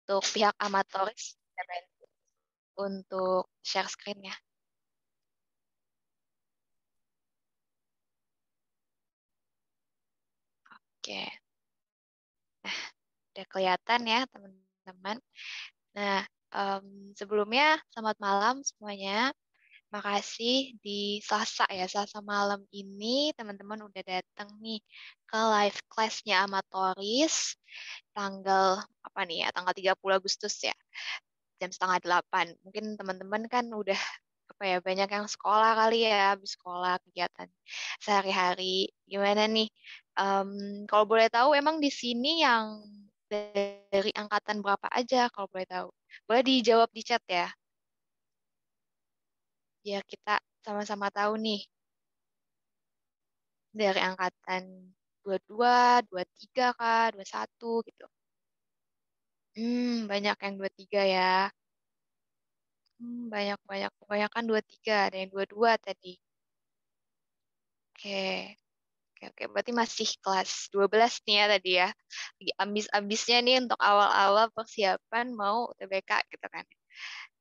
untuk pihak amatoris untuk share screen-nya. Oke. Nah, udah kelihatan ya, teman-teman. Nah, sebelumnya selamat malam semuanya. Makasih di Selasa ya, Selasa malam ini teman-teman udah datang nih ke live class-nya Amatoris tanggal apa nih ya, tanggal 30 Agustus ya, jam setengah 8. Mungkin teman-teman kan udah apa ya, banyak yang sekolah kali ya, habis sekolah kegiatan sehari-hari. Gimana nih? Em, Kalau boleh tahu emang di sini yang dari angkatan berapa aja kalau boleh tahu? Boleh dijawab di chat ya, biar kita sama-sama tahu nih dari angkatan 22, 23 kah, 21 gitu. Banyak yang 23 ya. Banyak-banyak. Kebanyakan 23, ada yang 22 tadi. Oke. Oke, oke. Berarti masih kelas 12 nih ya tadi ya. Lagi ambis-ambisnya nih untuk awal-awal persiapan mau UTBK gitu kan.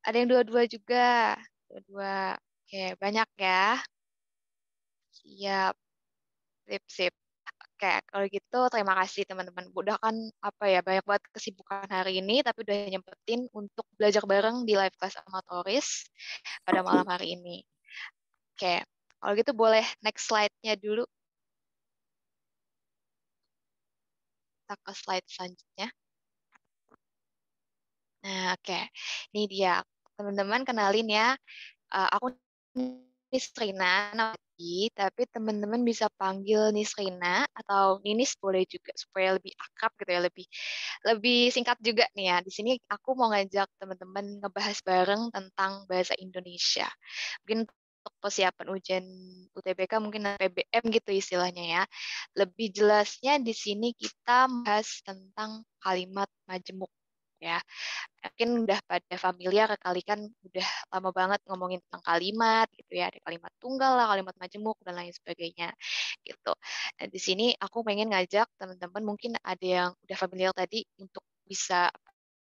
Ada yang 22 juga. 22. Oke, banyak ya. Siap. Sip, sip. Oke, kalau gitu terima kasih teman-teman. Udah kan apa ya, banyak banget kesibukan hari ini, tapi udah nyempetin untuk belajar bareng di live class amatoris pada malam hari ini. Oke, kalau gitu boleh next slide-nya dulu. Kita ke slide selanjutnya. Nah, oke. Ini dia. Teman-teman kenalin ya. Aku Nisrina, namanya, tapi teman-teman bisa panggil Nisrina atau Ninis boleh juga supaya lebih akrab gitu ya, lebih lebih singkat juga nih ya. Di sini aku mau ngajak teman-teman ngebahas bareng tentang bahasa Indonesia. Mungkin untuk persiapan ujian UTBK mungkin PBM gitu istilahnya ya. Lebih jelasnya di sini kita bahas tentang kalimat majemuk ya. Mungkin udah pada familiar kali kan udah lama banget ngomongin tentang kalimat gitu ya. Ada kalimat tunggal lah, kalimat majemuk dan lain sebagainya gitu. Dan di sini aku pengen ngajak teman-teman mungkin ada yang udah familiar tadi untuk bisa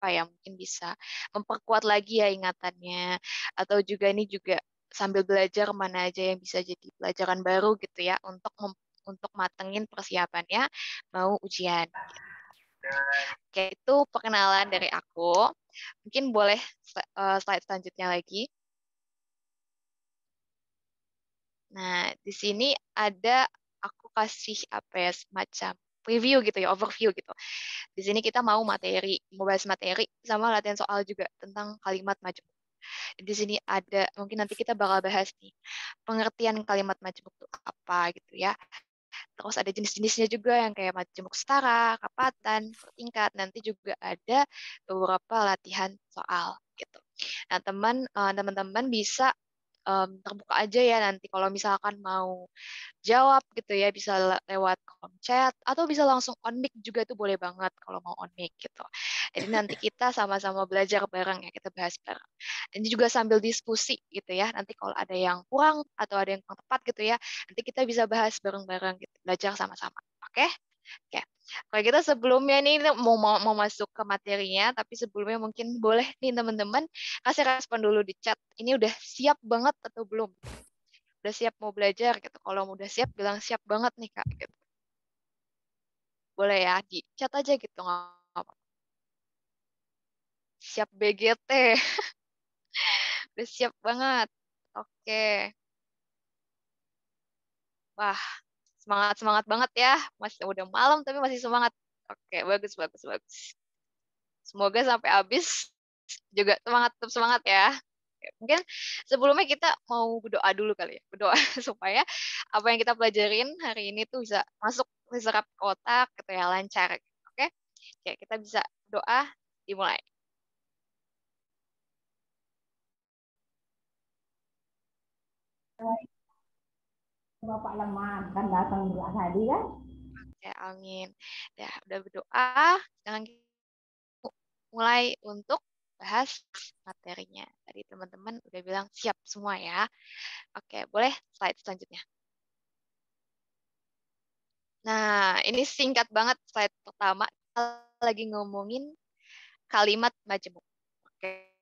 apa ya, mungkin bisa memperkuat lagi ya ingatannya, atau juga ini juga sambil belajar mana aja yang bisa jadi pelajaran baru gitu ya untuk matengin persiapannya mau ujian. Oke, itu perkenalan dari aku. Mungkin boleh slide selanjutnya lagi. Nah, di sini ada aku kasih apa ya, semacam preview gitu ya, overview gitu. Di sini kita mau bahas materi sama latihan soal juga tentang kalimat majemuk. Di sini ada, mungkin nanti kita bakal bahas nih, pengertian kalimat majemuk itu apa gitu ya. Terus ada jenis-jenisnya juga yang kayak majemuk setara, kapatan, bertingkat. Nanti juga ada beberapa latihan soal gitu. Nah, teman-teman bisa terbuka aja ya nanti kalau misalkan mau jawab gitu ya, bisa lewat kolom chat atau bisa langsung on mic juga tuh boleh banget kalau mau on mic gitu. Jadi nanti kita sama-sama belajar bareng ya, kita bahas bareng. Ini juga sambil diskusi gitu ya. Nanti kalau ada yang kurang atau ada yang kurang tepat gitu ya, nanti kita bisa bahas bareng-bareng gitu, belajar sama-sama. Oke? Oke. Kalau gitu sebelumnya nih mau masuk ke materinya, tapi sebelumnya mungkin boleh nih teman-teman kasih respon dulu di chat. Ini udah siap banget atau belum? Udah siap mau belajar gitu. Kalau udah siap bilang siap banget nih Kak gitu. Boleh ya di chat aja gitu nggak apa-apa. Siap BGT. Udah siap banget. Oke. Wah, semangat-semangat banget ya. Masih udah malam tapi masih semangat. Oke, bagus bagus bagus. Semoga sampai habis juga semangat tetap semangat ya. Oke, mungkin sebelumnya kita mau berdoa dulu kali ya. Berdoa supaya apa yang kita pelajarin hari ini tuh bisa masuk diserap ke otak gitu ya, lancar. Oke? Oke, kita bisa doa dimulai. Bapak Leman kan datang juga tadi kan. Oke, amin. Ya, udah berdoa, sekarang kita mulai untuk bahas materinya. Tadi teman-teman udah bilang siap semua ya. Oke, boleh slide selanjutnya. Nah, ini singkat banget slide pertama. Kita lagi ngomongin kalimat majemuk. Oke.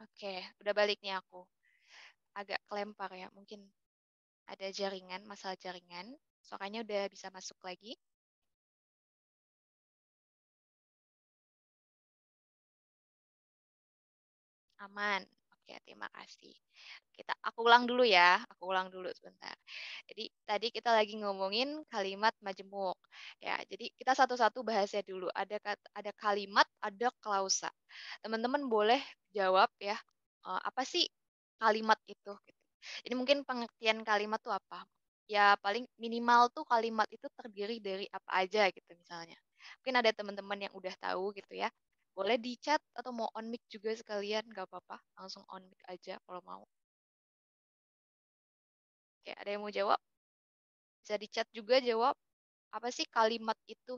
Oke, udah balik nih aku. Agak kelempar ya, mungkin ada jaringan, masalah jaringan. Soalnya udah bisa masuk lagi. Aman. Oke, terima kasih. Aku ulang dulu ya. Aku ulang dulu sebentar. Jadi tadi kita lagi ngomongin kalimat majemuk. Ya, jadi kita satu-satu bahasnya dulu. Ada kalimat, ada klausa. Teman-teman boleh jawab ya. Apa sih kalimat itu? Gitu. Jadi mungkin pengertian kalimat tuh apa? Ya paling minimal tuh kalimat itu terdiri dari apa aja gitu misalnya. Mungkin ada teman-teman yang udah tahu gitu ya. Boleh di chat atau mau on mic juga sekalian, gak apa-apa. Langsung on mic aja kalau mau. Oke, ada yang mau jawab? Bisa di chat juga jawab. Apa sih kalimat itu?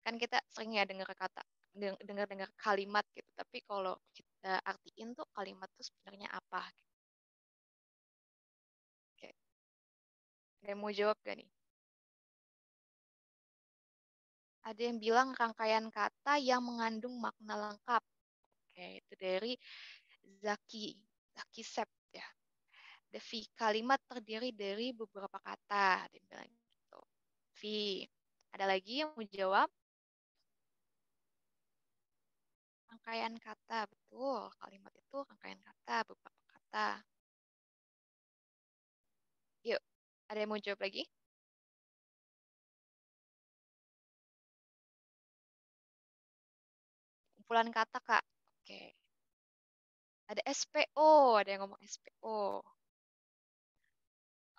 Kan kita sering ya dengar kata, dengar-dengar kalimat gitu. Tapi kalau kita artiin tuh kalimat tuh sebenarnya apa? Oke, ada yang mau jawab gak nih? Ada yang bilang rangkaian kata yang mengandung makna lengkap. Oke, itu dari Zaki. Zaki Sep ya. Devi, kalimat terdiri dari beberapa kata. Dia bilang gitu. Vi, ada lagi yang mau jawab? Rangkaian kata, betul. Kalimat itu rangkaian kata, beberapa kata. Yuk, ada yang mau jawab lagi? Kumpulan kata, Kak. Oke. Ada SPO, ada yang ngomong SPO.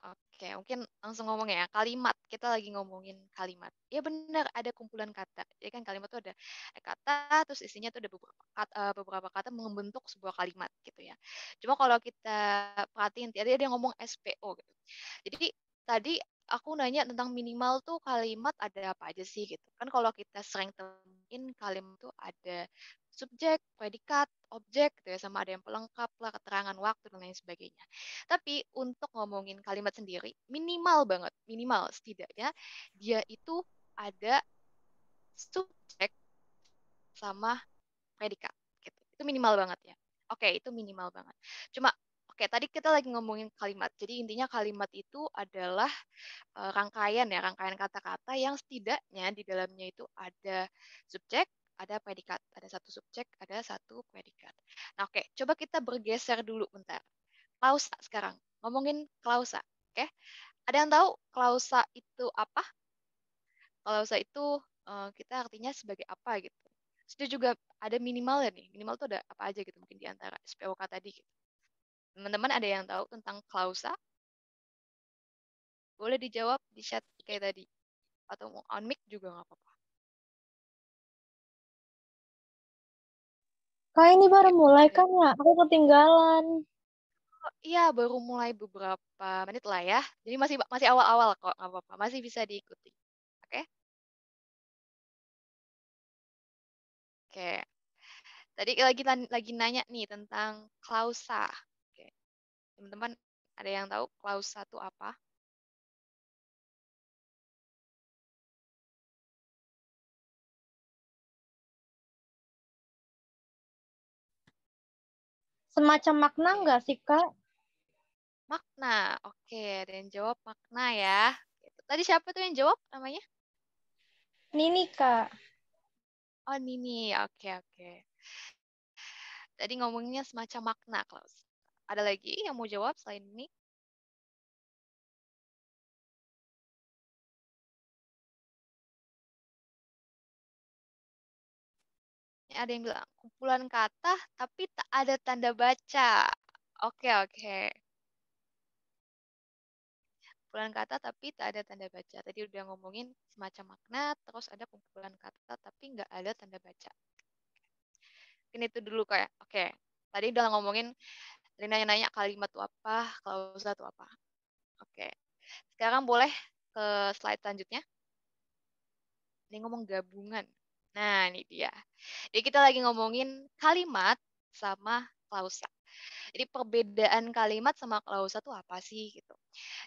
Oke, mungkin langsung ngomong ya. Kalimat, kita lagi ngomongin kalimat. Ya benar, ada kumpulan kata. Jadi kan kalimat tuh ada kata, terus isinya tuh ada beberapa kata membentuk sebuah kalimat gitu ya. Cuma kalau kita perhatiin, tadi ada yang ngomong SPO gitu. Jadi tadi aku nanya tentang minimal tuh kalimat ada apa aja sih gitu. Kan kalau kita sering temuin kalimat tuh ada subjek, predikat, objek gitu ya, sama ada yang pelengkap lah, keterangan waktu dan lain sebagainya. Tapi untuk ngomongin kalimat sendiri, minimal banget, minimal setidaknya dia itu ada subjek sama predikat gitu. Itu minimal banget ya. Oke, itu minimal banget. Cuma oke, tadi kita lagi ngomongin kalimat. Jadi intinya kalimat itu adalah rangkaian ya, rangkaian kata-kata yang setidaknya di dalamnya itu ada subjek, ada predikat, ada satu subjek, ada satu predikat. Nah, oke, coba kita bergeser dulu bentar. Klausa sekarang. Ngomongin klausa, oke? Ada yang tahu klausa itu apa? Klausa itu kita artinya sebagai apa gitu. Terus dia juga ada minimal ya nih. Minimal tuh ada apa aja gitu mungkin di antara SPOK tadi gitu. Teman-teman ada yang tahu tentang klausa? Boleh dijawab di chat kayak tadi. Atau mau on mic juga nggak apa-apa. Kak ini baru Yuk, mulai ada. kan ya? Aku ketinggalan. Oh, iya, baru mulai beberapa menit lah ya. Jadi masih masih awal-awal kok, nggak apa-apa. Masih bisa diikuti. Oke? Oke. Tadi lagi nanya nih tentang klausa. Oke. Teman-teman ada yang tahu klausa itu apa? semacam makna Oke. nggak sih, Kak? Makna. Oke, dan jawab makna ya. Gitu. Tadi siapa tuh yang jawab namanya? Nini, Kak. Oh, Nini. Oke, oke. Tadi ngomongnya semacam makna, Klaus. Ada lagi yang mau jawab selain ini? Ini ada yang bilang, kumpulan kata tapi tak ada tanda baca. Oke, oke. Kumpulan kata tapi tak ada tanda baca. Tadi udah ngomongin semacam makna, terus ada kumpulan kata tapi nggak ada tanda baca. Ini itu dulu kayak, oke. Tadi udah ngomongin, tadi nanya-nanya kalimat itu apa, klausa itu apa. Oke. Sekarang boleh ke slide selanjutnya. Ini ngomong gabungan. Nah, ini dia. Jadi kita lagi ngomongin kalimat sama klausa. Jadi perbedaan kalimat sama klausa itu apa sih gitu.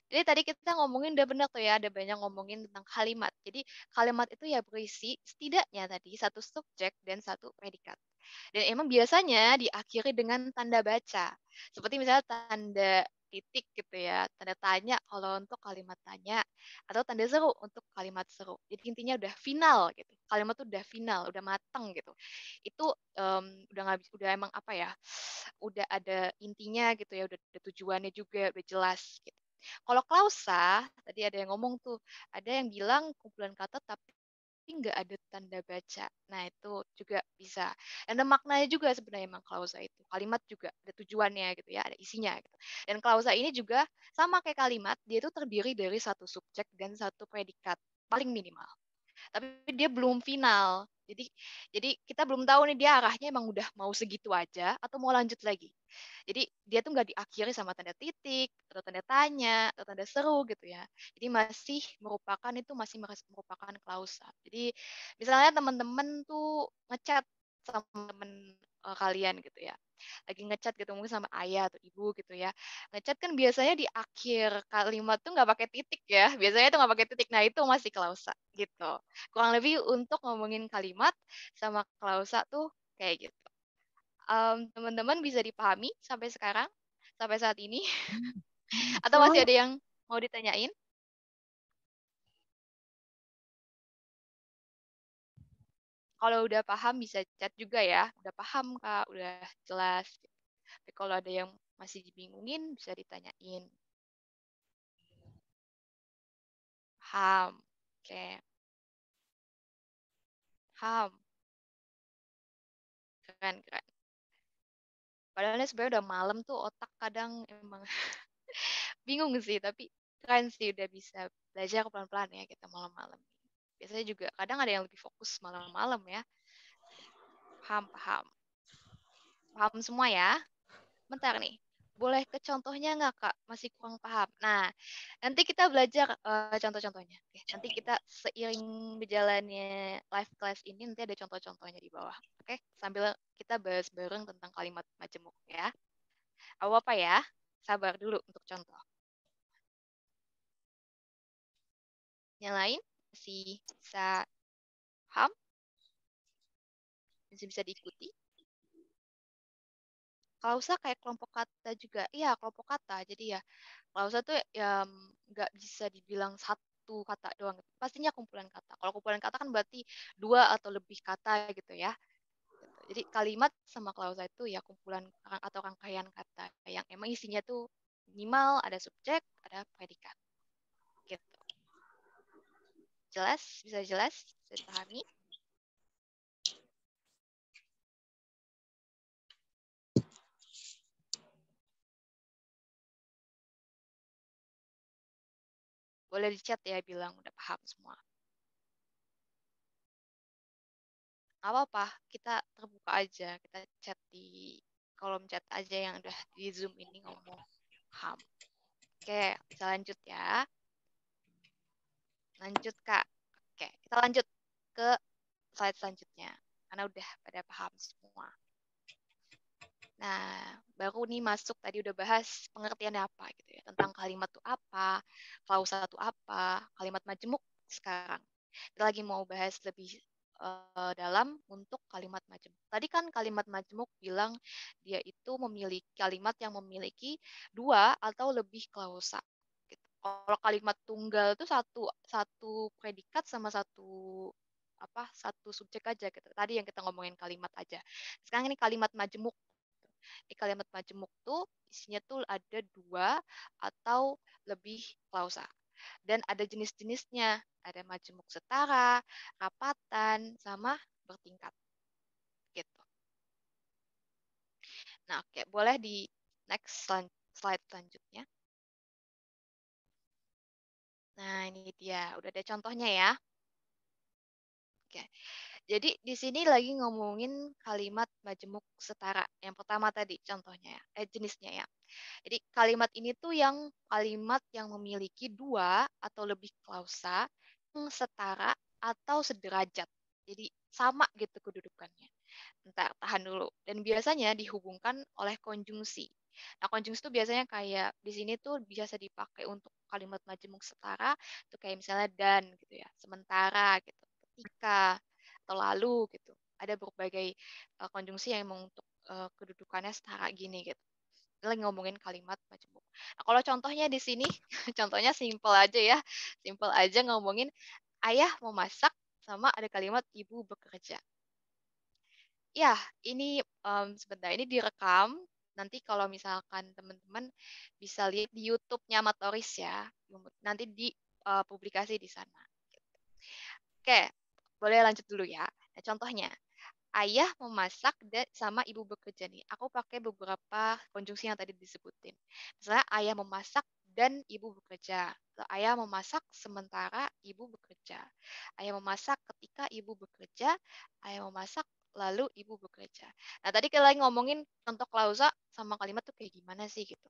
Jadi tadi kita ngomongin udah benar tuh ya, ada banyak ngomongin tentang kalimat. Jadi kalimat itu ya berisi setidaknya tadi satu subjek dan satu predikat. Dan emang biasanya diakhiri dengan tanda baca. Seperti misalnya tanda titik gitu ya, tanda tanya kalau untuk kalimat tanya, atau tanda seru untuk kalimat seru. Jadi intinya udah final gitu. Kalimat tuh udah final, udah mateng gitu. Itu udah nggak udah emang apa ya, udah ada intinya gitu ya, udah ada tujuannya juga, udah jelas gitu. Kalau klausa, tadi ada yang ngomong tuh, ada yang bilang kumpulan kata tapi nggak ada tanda baca. Nah, itu juga bisa. Dan ada maknanya juga sebenarnya emang klausa itu. Kalimat juga ada tujuannya gitu ya, ada isinya gitu. Dan klausa ini juga sama kayak kalimat, dia itu terdiri dari satu subjek dan satu predikat, paling minimal. Tapi dia belum final. Jadi kita belum tahu nih dia arahnya emang udah mau segitu aja atau mau lanjut lagi. Jadi dia tuh nggak diakhiri sama tanda titik atau tanda tanya atau tanda seru gitu ya. Jadi masih merupakan itu masih merupakan klausa. Jadi misalnya teman-teman tuh ngechat sama temen kalian gitu ya. Lagi ngechat gitu mungkin sama ayah atau ibu gitu ya. Ngechat kan biasanya di akhir kalimat tuh nggak pakai titik ya. Biasanya tuh nggak pakai titik. Nah itu masih klausa gitu. Kurang lebih untuk ngomongin kalimat sama klausa tuh kayak gitu. Teman-teman bisa dipahami sampai sekarang, sampai saat ini, atau masih ada yang mau ditanyain? Kalau udah paham bisa chat juga ya. Udah paham Kak, udah jelas. Tapi kalau ada yang masih dibingungin bisa ditanyain. Paham. Oke, paham. Keren, keren. Padahal ini sebenarnya udah malam tuh otak kadang emang bingung sih, tapi keren sih udah bisa belajar pelan-pelan ya kita malam-malam. Biasanya juga kadang ada yang lebih fokus malam-malam ya. Paham, paham. Paham semua ya? Bentar nih. Boleh ke contohnya nggak, Kak? Masih kurang paham. Nah, nanti kita belajar contoh-contohnya. Oke, nanti kita seiring berjalannya live class ini, nanti ada contoh-contohnya di bawah. Oke, sambil kita bahas bareng tentang kalimat majemuk ya. Apa ya? Sabar dulu untuk contoh. Yang lain masih bisa paham? Masih bisa diikuti? Klausa kayak kelompok kata juga. Iya, kelompok kata. Jadi ya, klausa tuh ya nggak bisa dibilang satu kata doang. Pastinya kumpulan kata. Kalau kumpulan kata kan berarti dua atau lebih kata gitu ya. Gitu. Jadi kalimat sama klausa itu ya kumpulan atau rangkaian kata yang emang isinya tuh minimal ada subjek, ada predikat. Gitu. Jelas? Bisa jelas? Bisa dipahami? Boleh di chat ya bilang udah paham semua. Nggak apa-apa, kita terbuka aja. Kita chat di kolom chat aja yang udah di Zoom ini ngomong paham. Oke, bisa lanjut ya. Lanjut, Kak. Oke, kita lanjut ke slide selanjutnya. Karena udah pada paham semua. Nah, baru nih masuk tadi udah bahas pengertiannya apa gitu ya. Tentang kalimat itu apa, klausa itu apa, kalimat majemuk sekarang. Kita lagi mau bahas lebih dalam untuk kalimat majemuk. Tadi kan kalimat majemuk bilang dia itu memiliki kalimat yang memiliki dua atau lebih klausa. Gitu. Kalau kalimat tunggal itu satu predikat sama satu subjek aja gitu. Tadi yang kita ngomongin kalimat aja. Sekarang ini kalimat majemuk. Di kalimat majemuk tuh isinya tuh ada dua atau lebih klausa. Dan ada jenis-jenisnya. Ada majemuk setara, rapatan, sama bertingkat. Gitu. Nah, oke. Boleh di next slide selanjutnya. Nah, ini dia. Udah ada contohnya ya. Oke. Jadi di sini lagi ngomongin kalimat majemuk setara. Yang pertama tadi contohnya ya, jenisnya ya. Jadi kalimat ini tuh yang kalimat yang memiliki dua atau lebih klausa yang setara atau sederajat. Jadi sama gitu kedudukannya. Bentar, tahan dulu. Dan biasanya dihubungkan oleh konjungsi. Nah, konjungsi itu biasanya kayak di sini tuh biasa dipakai untuk kalimat majemuk setara, itu kayak misalnya dan gitu ya, sementara gitu, ketika atau lalu gitu. Ada berbagai konjungsi yang emang untuk kedudukannya setara gini gitu. Ini lagi ngomongin kalimat majemuk. Nah, kalau contohnya di sini, contohnya simple aja ya. Simple aja ngomongin ayah memasak sama ada kalimat ibu bekerja. Ya, ini sebentar, ini direkam. Nanti kalau misalkan teman-teman bisa lihat di YouTube-nya Matoris ya. Nanti publikasi di sana. Oke, boleh lanjut dulu ya. Nah, contohnya, ayah memasak dan sama ibu bekerja nih. Aku pakai beberapa konjungsi yang tadi disebutin. Misalnya ayah memasak dan ibu bekerja. Atau ayah memasak sementara ibu bekerja. Ayah memasak ketika ibu bekerja. Ayah memasak lalu ibu bekerja. Nah, tadi kita lagi ngomongin contoh klausa sama kalimat tuh kayak gimana sih gitu.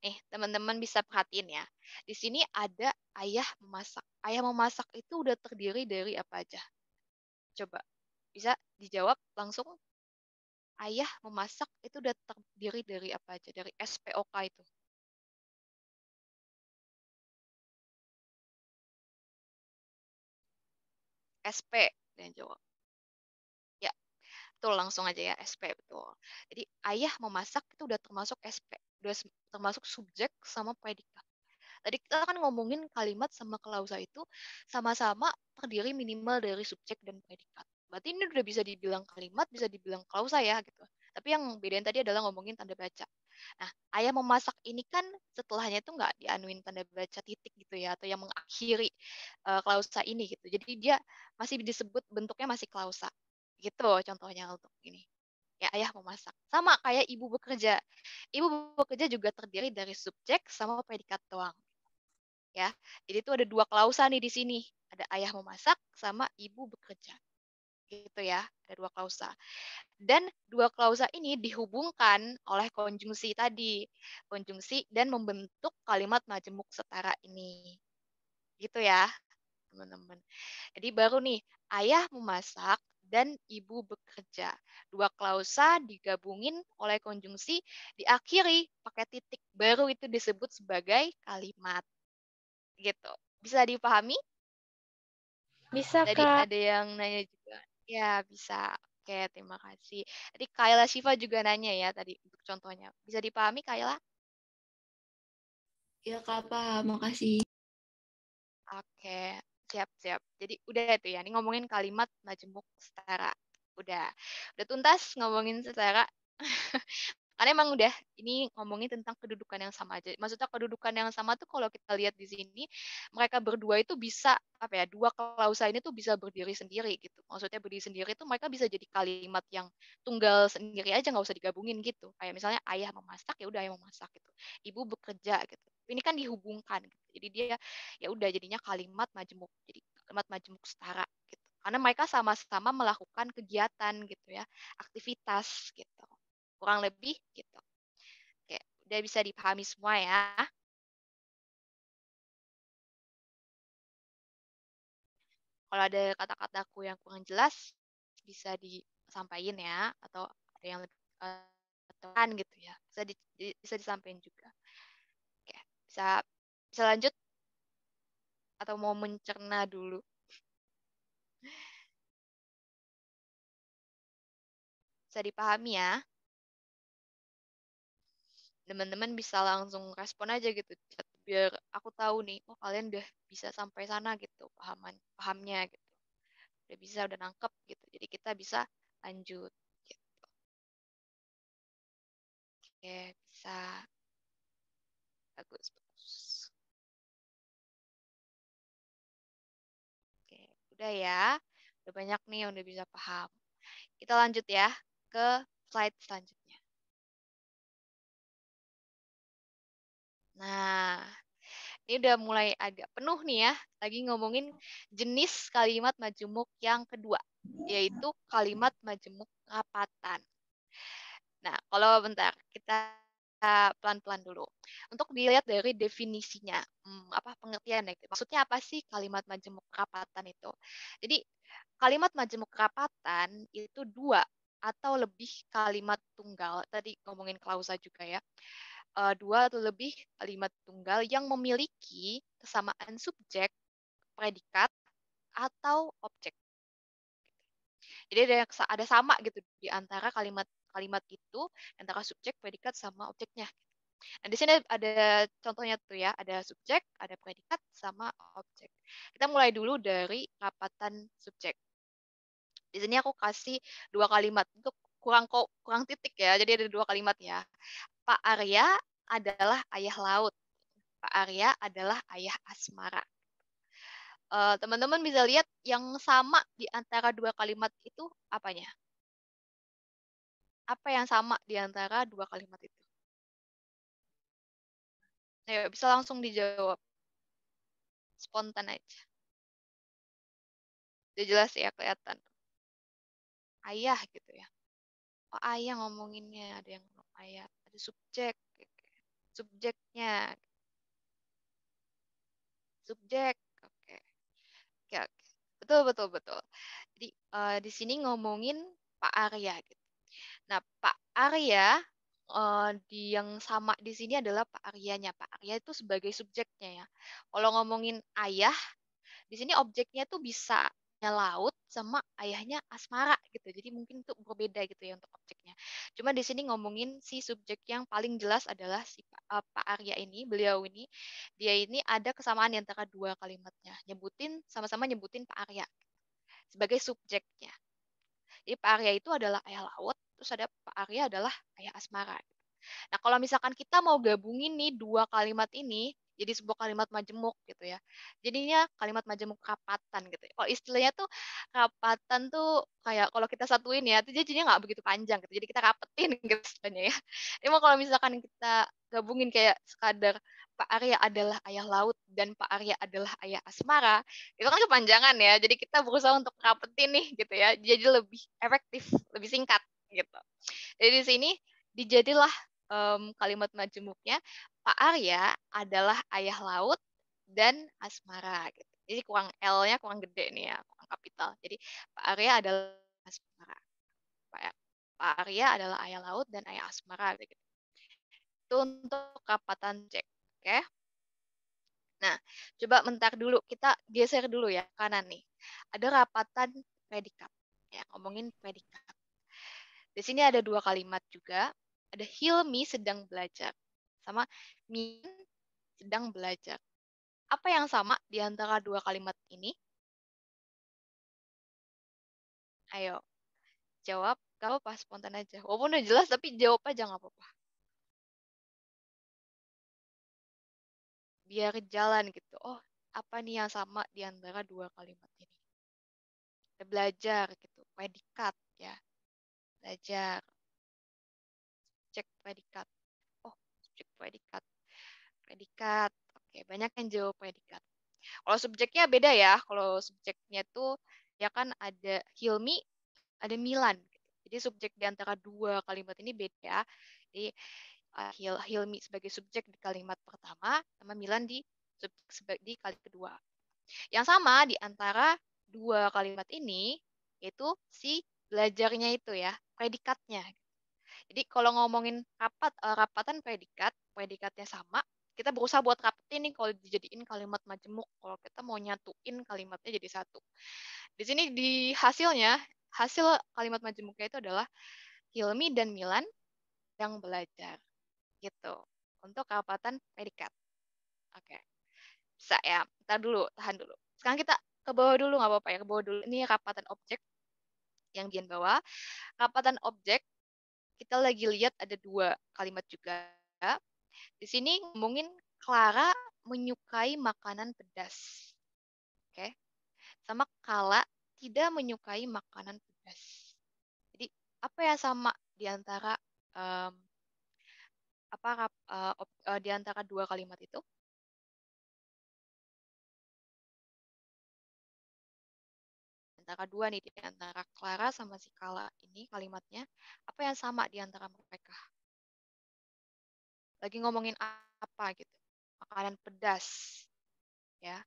Nih, teman-teman bisa perhatiin ya. Di sini ada ayah memasak. Ayah memasak itu udah terdiri dari apa aja? Coba bisa dijawab langsung. Ayah memasak itu udah terdiri dari apa aja? Dari SPOK itu. SP dan jawab. Ya, betul langsung aja ya SP betul. Jadi ayah memasak itu udah termasuk SP. Udah termasuk subjek sama predikat. Tadi kita kan ngomongin kalimat sama klausa itu sama-sama terdiri minimal dari subjek dan predikat. Berarti ini udah bisa dibilang kalimat, bisa dibilang klausa ya gitu. Tapi yang bedain tadi adalah ngomongin tanda baca. Nah, ayah memasak ini kan setelahnya itu nggak dianuin tanda baca titik gitu ya, atau yang mengakhiri klausa ini gitu. Jadi dia masih disebut bentuknya masih klausa. Gitu contohnya untuk ini. Ya, ayah memasak. Sama kayak ibu bekerja. Ibu bekerja juga terdiri dari subjek sama predikat doang ya. Jadi itu ada dua klausa nih di sini. Ada ayah memasak sama ibu bekerja. Gitu ya, ada dua klausa. Dan dua klausa ini dihubungkan oleh konjungsi tadi. Konjungsi dan membentuk kalimat majemuk setara ini. Gitu ya, teman-teman. Jadi baru nih, ayah memasak dan ibu bekerja. Dua klausa digabungin oleh konjungsi, diakhiri pakai titik. Baru itu disebut sebagai kalimat. Gitu. Bisa dipahami? Bisa, Tadi Kak. ada yang nanya juga. Ya, bisa. Oke, terima kasih. Tadi Kayla Shiva juga nanya ya tadi untuk contohnya. Bisa dipahami, Kayla? Ya Kak, paham. Makasih. Oke, siap-siap. Jadi udah itu ya, ini ngomongin kalimat majemuk setara. Udah. Udah tuntas ngomongin setara. Karena emang udah ini ngomongin tentang kedudukan yang sama aja. Maksudnya kedudukan yang sama tuh kalau kita lihat di sini mereka berdua itu bisa apa ya, dua klausa ini tuh bisa berdiri sendiri gitu. Maksudnya berdiri sendiri itu mereka bisa jadi kalimat yang tunggal sendiri aja nggak usah digabungin gitu. Kayak misalnya ayah memasak ya udah ayah memasak gitu. Ibu bekerja gitu. Ini kan dihubungkan gitu. Jadi dia ya udah jadinya kalimat majemuk. Jadi kalimat majemuk setara gitu. Karena mereka sama-sama melakukan kegiatan gitu ya, aktivitas gitu. Kurang lebih gitu. Oke, udah bisa dipahami semua ya. Kalau ada kata-kataku yang kurang jelas, bisa disampaikan ya, atau ada yang lebih tekan gitu ya, bisa disampaikan juga. Oke, bisa bisa lanjut atau mau mencerna dulu? Bisa dipahami ya. Teman-teman bisa langsung respon aja gitu. Biar aku tahu nih, oh kalian udah bisa sampai sana gitu, pahamnya gitu. Udah bisa, udah nangkep gitu. Jadi kita bisa lanjut. Gitu. Oke, bisa. Bagus, bagus. Oke, udah ya. Udah banyak nih yang udah bisa paham. Kita lanjut ya ke slide selanjutnya. Nah, ini udah mulai agak penuh nih ya. Lagi ngomongin jenis kalimat majemuk yang kedua, yaitu kalimat majemuk rapatan. Nah, kalau bentar, kita pelan-pelan dulu. Untuk dilihat dari definisinya, apa pengertian ya? Maksudnya apa sih kalimat majemuk rapatan itu? Jadi, kalimat majemuk rapatan itu dua atau lebih kalimat tunggal. Tadi ngomongin klausa juga ya. Dua atau lebih kalimat tunggal yang memiliki kesamaan subjek, predikat, atau objek. Jadi ada sama gitu di antara kalimat itu antara subjek, predikat sama objeknya. Nah, di sini ada contohnya tuh ya, ada subjek, ada predikat sama objek. Kita mulai dulu dari rapatan subjek. Di sini aku kasih dua kalimat untuk kurang titik ya. Jadi ada dua kalimat ya. Pak Arya adalah ayah laut. Pak Arya adalah ayah asmara. Teman-teman bisa lihat yang sama di antara dua kalimat itu apanya? Apa yang sama di antara dua kalimat itu? Ayo, bisa langsung dijawab. Spontan aja. Udah jelas ya, kelihatan. Ayah gitu ya. Oh, ayah ngomonginnya. Ada yang ngomong ayah. Ada subjek. Subjeknya. Subjek. Oke. Oke, oke. Betul, betul, betul. Jadi, di sini ngomongin Pak Arya gitu. Nah, Pak Arya yang sama di sini adalah Pak Aryanya. Pak Arya itu sebagai subjeknya ya. Kalau ngomongin ayah, di sini objeknya tuh bisa laut sama ayahnya asmara gitu. Jadi mungkin itu berbeda gitu ya untuk objeknya. Cuma di sini ngomongin si subjek yang paling jelas adalah si Pak Arya ini, beliau ini, dia ini ada kesamaan di antara dua kalimatnya. Sama-sama nyebutin Pak Arya sebagai subjeknya. Jadi Pak Arya itu adalah ayah laut, terus ada Pak Arya adalah ayah asmara. Nah, kalau misalkan kita mau gabungin nih dua kalimat ini jadi sebuah kalimat majemuk gitu ya. Jadinya kalimat majemuk rapatan gitu ya. Kalau istilahnya tuh rapatan tuh kayak kalau kita satuin ya, itu jadinya nggak begitu panjang gitu. Jadi kita rapetin gitu istilahnya ya. Emang kalau misalkan kita gabungin kayak sekadar Pak Arya adalah ayah laut dan Pak Arya adalah ayah asmara, itu kan kepanjangan ya. Jadi kita berusaha untuk rapetin nih gitu ya. Jadi lebih efektif, lebih singkat gitu. Jadi di sini dijadilah kalimat majemuknya Pak Arya adalah ayah laut dan asmara gitu. Jadi kurang L-nya kurang gede nih ya, kurang kapital. Jadi Pak Arya adalah asmara. Pak Arya adalah ayah laut dan ayah asmara gitu. Itu untuk rapatan cek. Oke. Nah, coba bentar dulu kita geser dulu ya kanan nih. Ada rapatan predikat. Ya, ngomongin predikat. Di sini ada dua kalimat juga. Ada Hilmi sedang belajar. Sama Min sedang belajar. Apa yang sama di antara dua kalimat ini? Ayo, jawab. Gak apa spontan aja. Walaupun udah jelas, tapi jawab aja nggak apa-apa. Biar jalan gitu. Oh, apa nih yang sama di antara dua kalimat ini? Kita belajar gitu. Predikat ya. Belajar. Cek predikat. Oh, subjek predikat. Predikat. Oke, banyak yang jawab predikat. Kalau subjeknya beda ya. Kalau subjeknya tuh ya kan ada Hilmi, ada Milan. Jadi subjek di antara dua kalimat ini beda ya. Jadi Hilmi sebagai subjek di kalimat pertama, sama Milan di subjek di kalimat kedua. Yang sama di antara dua kalimat ini yaitu si belajarnya itu ya, predikatnya. Jadi kalau ngomongin rapatan predikat, predikatnya sama, kita berusaha buat rapetin nih kalau dijadiin kalimat majemuk. Kalau kita mau nyatuin kalimatnya jadi satu. Di sini di hasilnya, hasil kalimat majemuknya itu adalah Hilmi dan Milan sedang belajar. Gitu. Untuk rapatan predikat. Oke. Bisa ya. Ntar dulu, tahan dulu. Sekarang kita ke bawah dulu, nggak apa-apa ya. Ke bawah dulu. Ini rapatan objek yang di bawah. Rapatan objek, kita lagi lihat ada 2 kalimat juga. Di sini ngomongin Clara menyukai makanan pedas. Oke. Sama Kala tidak menyukai makanan pedas. Jadi apa yang sama di antara em, di antara 2 kalimat itu? Antara 2 nih, di antara Clara sama si Kala ini kalimatnya, apa yang sama di antara mereka? Lagi ngomongin apa gitu? Makanan pedas, ya.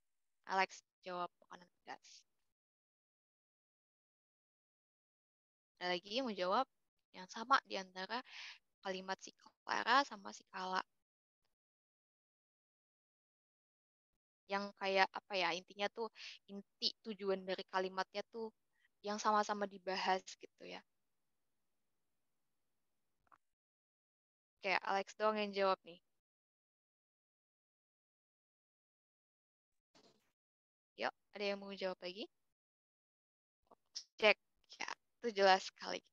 Alex jawab makanan pedas. Ada lagi yang mau jawab yang sama di antara kalimat si Clara sama si Kala? Yang kayak apa ya, intinya tuh, inti tujuan dari kalimatnya tuh yang sama-sama dibahas gitu ya. Kayak Alex doang yang jawab nih. Yuk, ada yang mau jawab lagi? Cek. Ya, itu jelas sekali.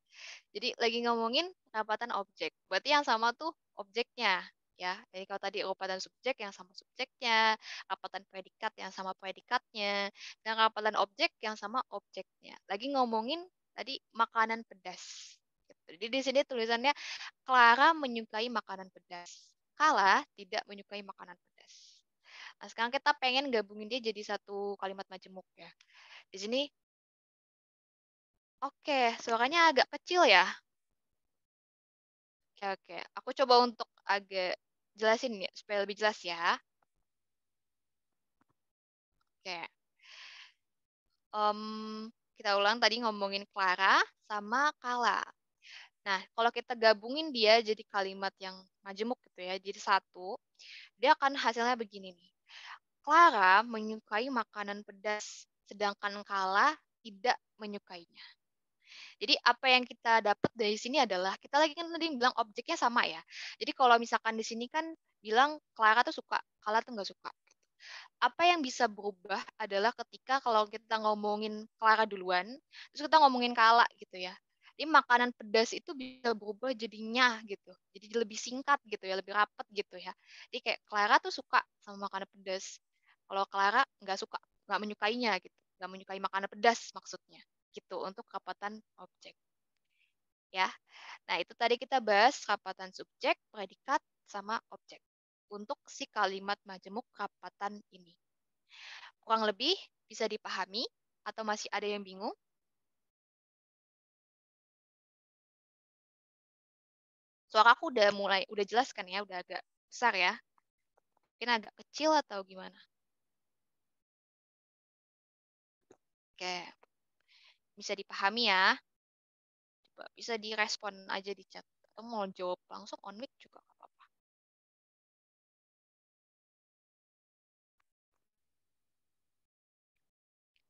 Jadi lagi ngomongin rapatan objek. Berarti yang sama tuh objeknya, ya. Jadi kalau tadi rapatan subjek yang sama subjeknya, rapatan predikat yang sama predikatnya, dan rapatan objek yang sama objeknya. Lagi ngomongin tadi makanan pedas. Gitu. Jadi di sini tulisannya Clara menyukai makanan pedas. Kala tidak menyukai makanan pedas. Nah, sekarang kita pengen gabungin dia jadi satu kalimat majemuk ya. Di sini, oke, suaranya agak kecil ya. Oke, oke. Aku coba untuk agak jelasin ya, supaya lebih jelas ya. Oke. Em, kita ulang tadi ngomongin Clara sama Kala. Nah, kalau kita gabungin dia jadi kalimat yang majemuk gitu ya, jadi satu, dia akan hasilnya begini nih. Clara menyukai makanan pedas, sedangkan Kala tidak menyukainya. Jadi apa yang kita dapat dari sini adalah kita lagi kan tadi bilang objeknya sama ya. Jadi kalau misalkan di sini kan bilang Clara tuh suka, Kala tuh nggak suka. Apa yang bisa berubah adalah ketika kalau kita ngomongin Clara duluan, terus kita ngomongin Kala gitu ya. Jadi makanan pedas itu bisa berubah jadinya gitu. Jadi lebih singkat gitu ya, lebih rapet gitu ya. Jadi kayak Clara tuh suka sama makanan pedas. Kalau Clara nggak suka, nggak menyukainya gitu. Nggak menyukai makanan pedas maksudnya. Gitu untuk rapatan objek. Ya. Nah, itu tadi kita bahas rapatan subjek, predikat, sama objek. Untuk si kalimat majemuk rapatan ini. Kurang lebih bisa dipahami atau masih ada yang bingung? Suara aku udah jelas kan ya, udah agak besar ya. Mungkin agak kecil atau gimana? Oke, bisa dipahami ya. Coba bisa direspon aja di chat. Atau mau jawab langsung on mic juga nggak apa-apa.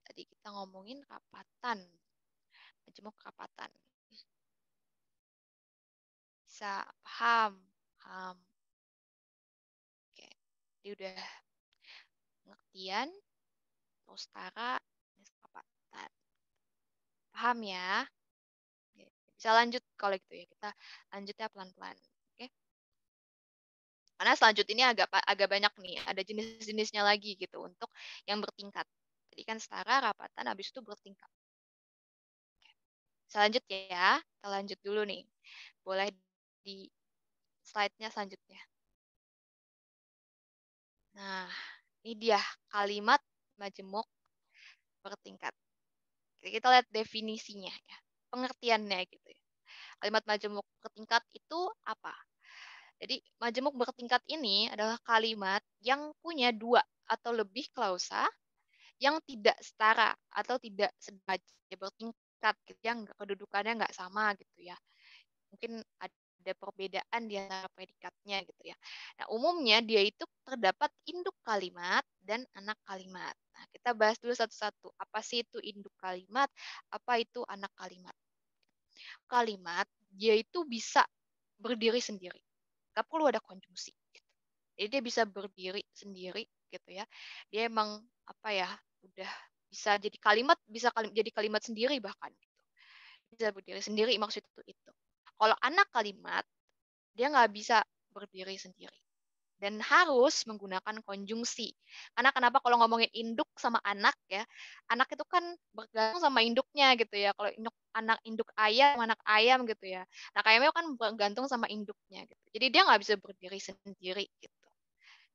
Tadi kita ngomongin rapatan, majemuk rapatan. Bisa paham, paham. Oke, dia udah pengertian, terus Tara, rapatan. Paham ya? Oke, bisa lanjut kalau gitu ya. Kita lanjutnya pelan-pelan. Oke. Karena selanjut ini agak banyak nih, ada jenis-jenisnya lagi gitu untuk yang bertingkat. Jadi kan setara, rapatan, habis itu bertingkat. Bisa lanjut ya, kita lanjut dulu nih. Boleh di slide-nya selanjutnya. Nah, ini dia kalimat majemuk bertingkat. Kita lihat definisinya ya, pengertiannya gitu ya. Kalimat majemuk bertingkat itu apa? Jadi majemuk bertingkat ini adalah kalimat yang punya 2 atau lebih klausa yang tidak setara atau tidak sebaja bertingkat gitu, yang kedudukannya nggak sama gitu ya. Mungkin ada perbedaan di antara predikatnya gitu ya. Nah, umumnya dia itu terdapat induk kalimat dan anak kalimat. Nah, kita bahas dulu satu-satu. Apa sih itu induk kalimat? Apa itu anak kalimat? kalimat, dia itu bisa berdiri sendiri. Gak perlu ada konjungsi. Gitu. Jadi dia bisa berdiri sendiri gitu ya. Dia emang apa ya, udah bisa jadi kalimat, jadi kalimat sendiri bahkan. Gitu. Bisa berdiri sendiri maksud itu. Kalau anak kalimat, dia nggak bisa berdiri sendiri dan harus menggunakan konjungsi. Karena kenapa kalau ngomongin induk sama anak ya, anak itu kan bergantung sama induknya gitu ya. Kalau anak induk ayam, anak ayam gitu ya. Nah ayamnya kan bergantung sama induknya gitu. Jadi dia nggak bisa berdiri sendiri gitu.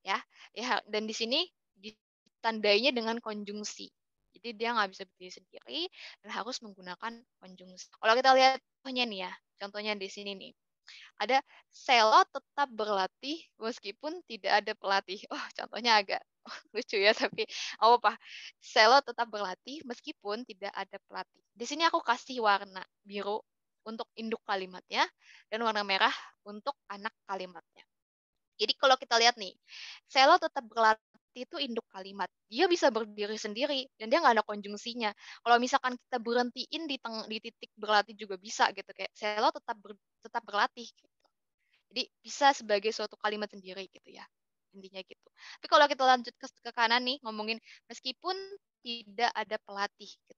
Ya, ya dan di sini ditandainya dengan konjungsi. Jadi dia nggak bisa berdiri sendiri dan harus menggunakan konjungsi. Kalau kita lihat contohnya nih ya, contohnya di sini nih ada Selo tetap berlatih meskipun tidak ada pelatih. Oh, contohnya agak lucu ya, tapi apa? Selo tetap berlatih meskipun tidak ada pelatih. Di sini aku kasih warna biru untuk induk kalimatnya dan warna merah untuk anak kalimatnya. Jadi kalau kita lihat nih, Selo tetap berlatih itu induk kalimat. Dia bisa berdiri sendiri dan dia nggak ada konjungsinya. Kalau misalkan kita berhentiin di titik berlatih juga bisa gitu kayak Selo tetap berlatih. Gitu. Jadi bisa sebagai suatu kalimat sendiri gitu ya. Intinya gitu. Tapi kalau kita lanjut ke kanan nih ngomongin meskipun tidak ada pelatih gitu.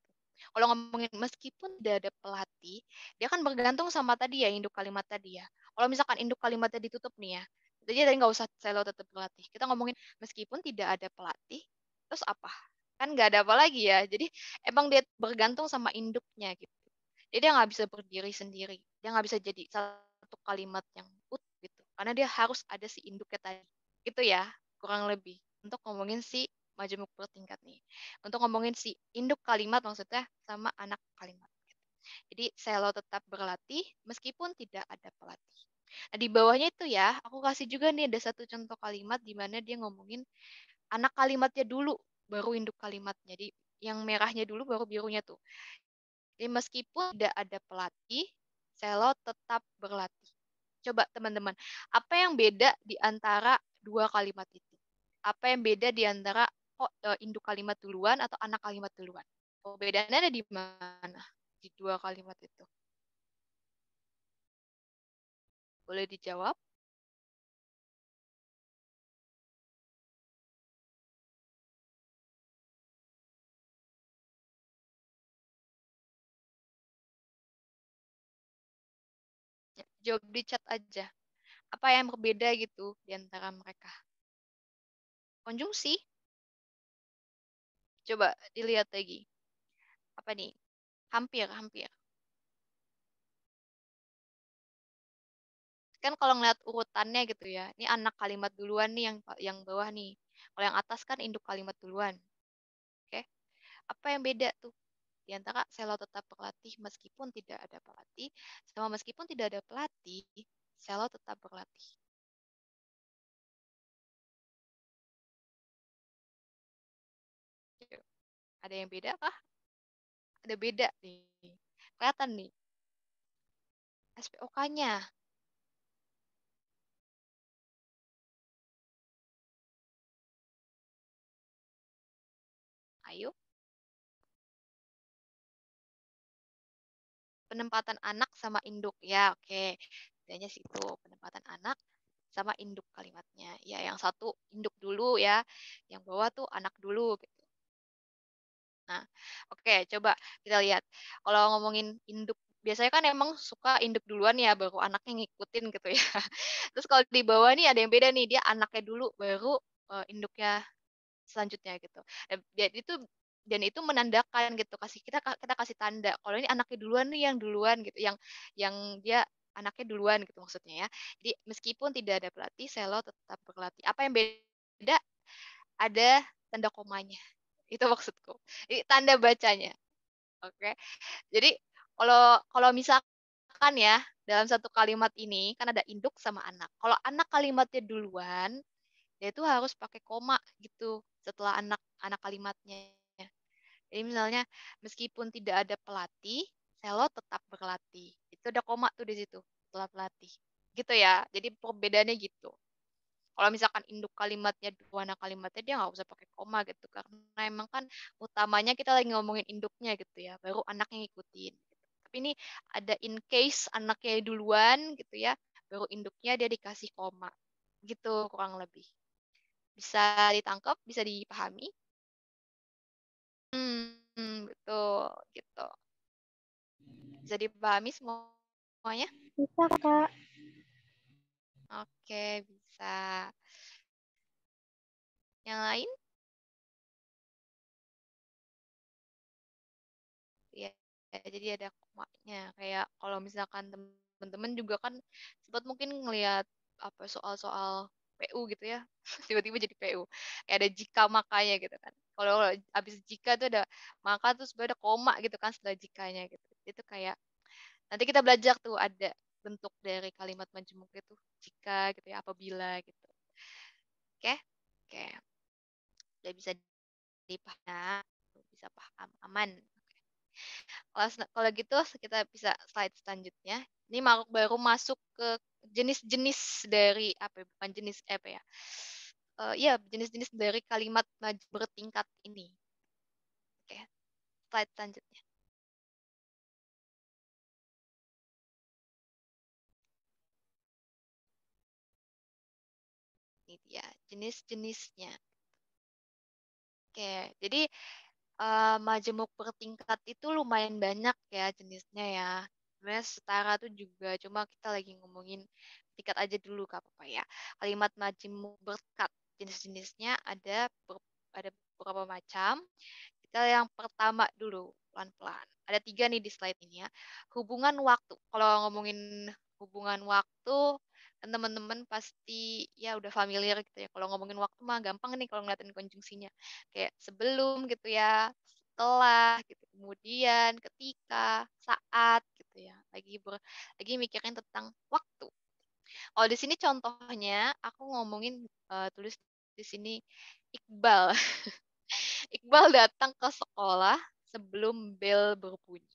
Kalau ngomongin meskipun tidak ada pelatih, dia kan bergantung sama tadi ya induk kalimat tadi ya. Kalau misalkan induk kalimatnya ditutup nih ya, jadi tadi nggak usah selalu tetap berlatih. Kita ngomongin meskipun tidak ada pelatih, terus apa? Kan nggak ada apa lagi ya. Jadi emang dia bergantung sama induknya gitu. Jadi dia nggak bisa berdiri sendiri. Dia nggak bisa jadi satu kalimat yang utuh gitu. Karena dia harus ada si induknya tadi. Itu ya, kurang lebih. Untuk ngomongin si majemuk bertingkat nih. Untuk ngomongin si induk kalimat maksudnya sama anak kalimat. Jadi selo tetap berlatih meskipun tidak ada pelatih. Nah, di bawahnya itu ya, aku kasih juga nih ada satu contoh kalimat di mana dia ngomongin anak kalimatnya dulu, baru induk kalimatnya. Jadi yang merahnya dulu baru birunya tuh. Jadi meskipun tidak ada pelatih, Selo tetap berlatih. Coba teman-teman, apa yang beda di antara dua kalimat itu? Apa yang beda di antara induk kalimat duluan atau anak kalimat duluan? Perbedaannya ada di mana? Di dua kalimat itu. Boleh dijawab? Ya, jawab di chat aja. Apa yang berbeda gitu di antara mereka? Konjungsi. Coba dilihat lagi. Apa nih? Hampir, hampir. Kan kalau ngeliat urutannya gitu ya, ini anak kalimat duluan nih yang bawah nih. Kalau yang atas kan induk kalimat duluan. Oke. Apa yang beda tuh? Di antara Selo tetap berlatih meskipun tidak ada pelatih, sama meskipun tidak ada pelatih, Selo tetap berlatih. Ada yang beda kah? Ada beda nih. Kelihatan nih. SPOK-nya. Ayo. Penempatan anak sama induk. Ya, oke. Bedanya situ. Penempatan anak sama induk kalimatnya. Ya, yang satu induk dulu ya. Yang bawah tuh anak dulu gitu. Nah, oke, coba kita lihat. Kalau ngomongin induk, biasanya kan emang suka induk duluan ya, baru anaknya ngikutin gitu ya. Terus kalau di bawah nih ada yang beda nih, dia anaknya dulu, baru induknya selanjutnya gitu. Dan itu menandakan gitu, kita kasih tanda. Kalau ini anaknya duluan nih yang duluan gitu, yang dia anaknya duluan gitu maksudnya ya. Jadi meskipun tidak ada pelatih, Selo tetap berlatih. Apa yang beda? Ada tanda komanya. Itu maksudku. Ini tanda bacanya. Oke. Jadi kalau kalau misalkan ya dalam satu kalimat ini kan ada induk sama anak. Kalau anak kalimatnya duluan, dia itu harus pakai koma gitu setelah anak kalimatnya. Jadi misalnya meskipun tidak ada pelatih, Selo tetap berlatih. Itu ada koma tuh di situ setelah pelatih. Gitu ya. Jadi perbedaannya gitu. Kalau misalkan induk kalimatnya warna kalimatnya dia nggak usah pakai koma gitu karena emang kan utamanya kita lagi ngomongin induknya gitu ya baru anaknya ngikutin gitu. Tapi ini ada in case anaknya duluan gitu ya, baru induknya dia dikasih koma. Gitu kurang lebih. Bisa ditangkap, bisa dipahami? Betul gitu. Bisa dipahami semuanya? Bisa, Kak. Oke, bisa. Yang lain? Ya, jadi ada komanya. Kayak kalau misalkan teman-teman juga kan sempat mungkin ngelihat apa soal-soal PU gitu ya. Tiba-tiba jadi PU. Kayak ada jika makanya gitu kan. Kalau habis jika tuh ada maka tuh sebenarnya ada koma gitu kan setelah jikanya gitu. Itu kayak nanti kita belajar tuh ada bentuk dari kalimat majemuk itu jika gitu ya, apabila gitu. Oke? Oke. Udah bisa dipaham, bisa paham aman. Kalau gitu kita bisa slide selanjutnya. Ini baru masuk ke jenis-jenis dari apa ya, bukan jenis apa ya. Iya, jenis-jenis dari kalimat maju bertingkat ini. Oke, slide selanjutnya. Ini dia jenis-jenisnya. Oke, jadi majemuk bertingkat itu lumayan banyak ya jenisnya ya. Sebenarnya setara tuh juga, cuma kita lagi ngomongin tingkat aja dulu gak apa-apa ya. Kalimat majemuk bertingkat jenis-jenisnya ada beberapa macam. Kita yang pertama dulu pelan-pelan. Ada 3 nih di slide ini ya. Hubungan waktu. Kalau ngomongin hubungan waktu, kan teman-teman pasti ya udah familiar gitu ya. Kalau ngomongin waktu mah gampang nih kalau ngeliatin konjungsinya. Kayak sebelum gitu ya, setelah gitu, kemudian, ketika, saat gitu ya. Lagi mikirin tentang waktu. Kalau di sini contohnya aku ngomongin tulis di sini Iqbal. Iqbal datang ke sekolah sebelum bel berbunyi.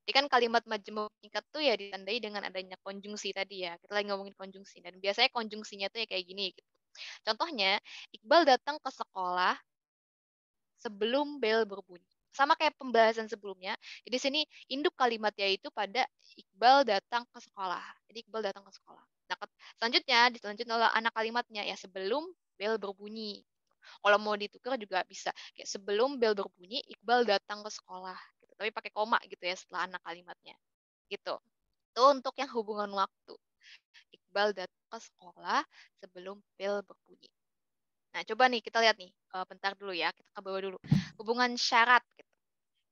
Jadi kan kalimat majemuk singkat tuh ya ditandai dengan adanya konjungsi tadi ya. Kita lagi ngomongin konjungsi. Dan biasanya konjungsinya tuh ya kayak gini gitu. Contohnya, Iqbal datang ke sekolah sebelum bel berbunyi. Sama kayak pembahasan sebelumnya. Jadi sini induk kalimatnya itu pada Iqbal datang ke sekolah. Jadi Iqbal datang ke sekolah. Nah, selanjutnya diselanjutkan oleh anak kalimatnya ya sebelum bel berbunyi. Kalau mau ditukar juga bisa. Kayak sebelum bel berbunyi, Iqbal datang ke sekolah. Gitu. Tapi pakai koma gitu ya setelah anak kalimatnya. Gitu. Itu untuk yang hubungan waktu. Iqbal datang ke sekolah sebelum bel berbunyi. Nah, coba nih kita lihat nih. Bentar dulu ya, kita ke bawah dulu. Hubungan syarat. Gitu.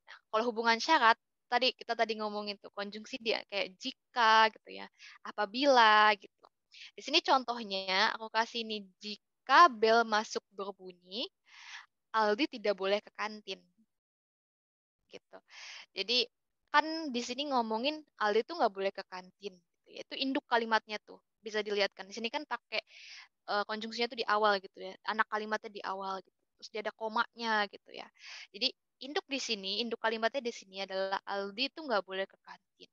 Nah, kalau hubungan syarat, kita tadi ngomongin tuh konjungsi dia kayak jika gitu ya, apabila gitu. Di sini contohnya aku kasih nih jika bel masuk berbunyi, Aldi tidak boleh ke kantin. Gitu. Jadi kan di sini ngomongin Aldi tuh nggak boleh ke kantin. Gitu ya. Itu induk kalimatnya tuh. Bisa dilihatkan. Di sini kan pakai konjungsinya tuh di awal gitu ya. Anak kalimatnya di awal gitu. Terus dia ada komanya gitu ya. Jadi induk kalimatnya di sini adalah Aldi tuh nggak boleh ke kantin.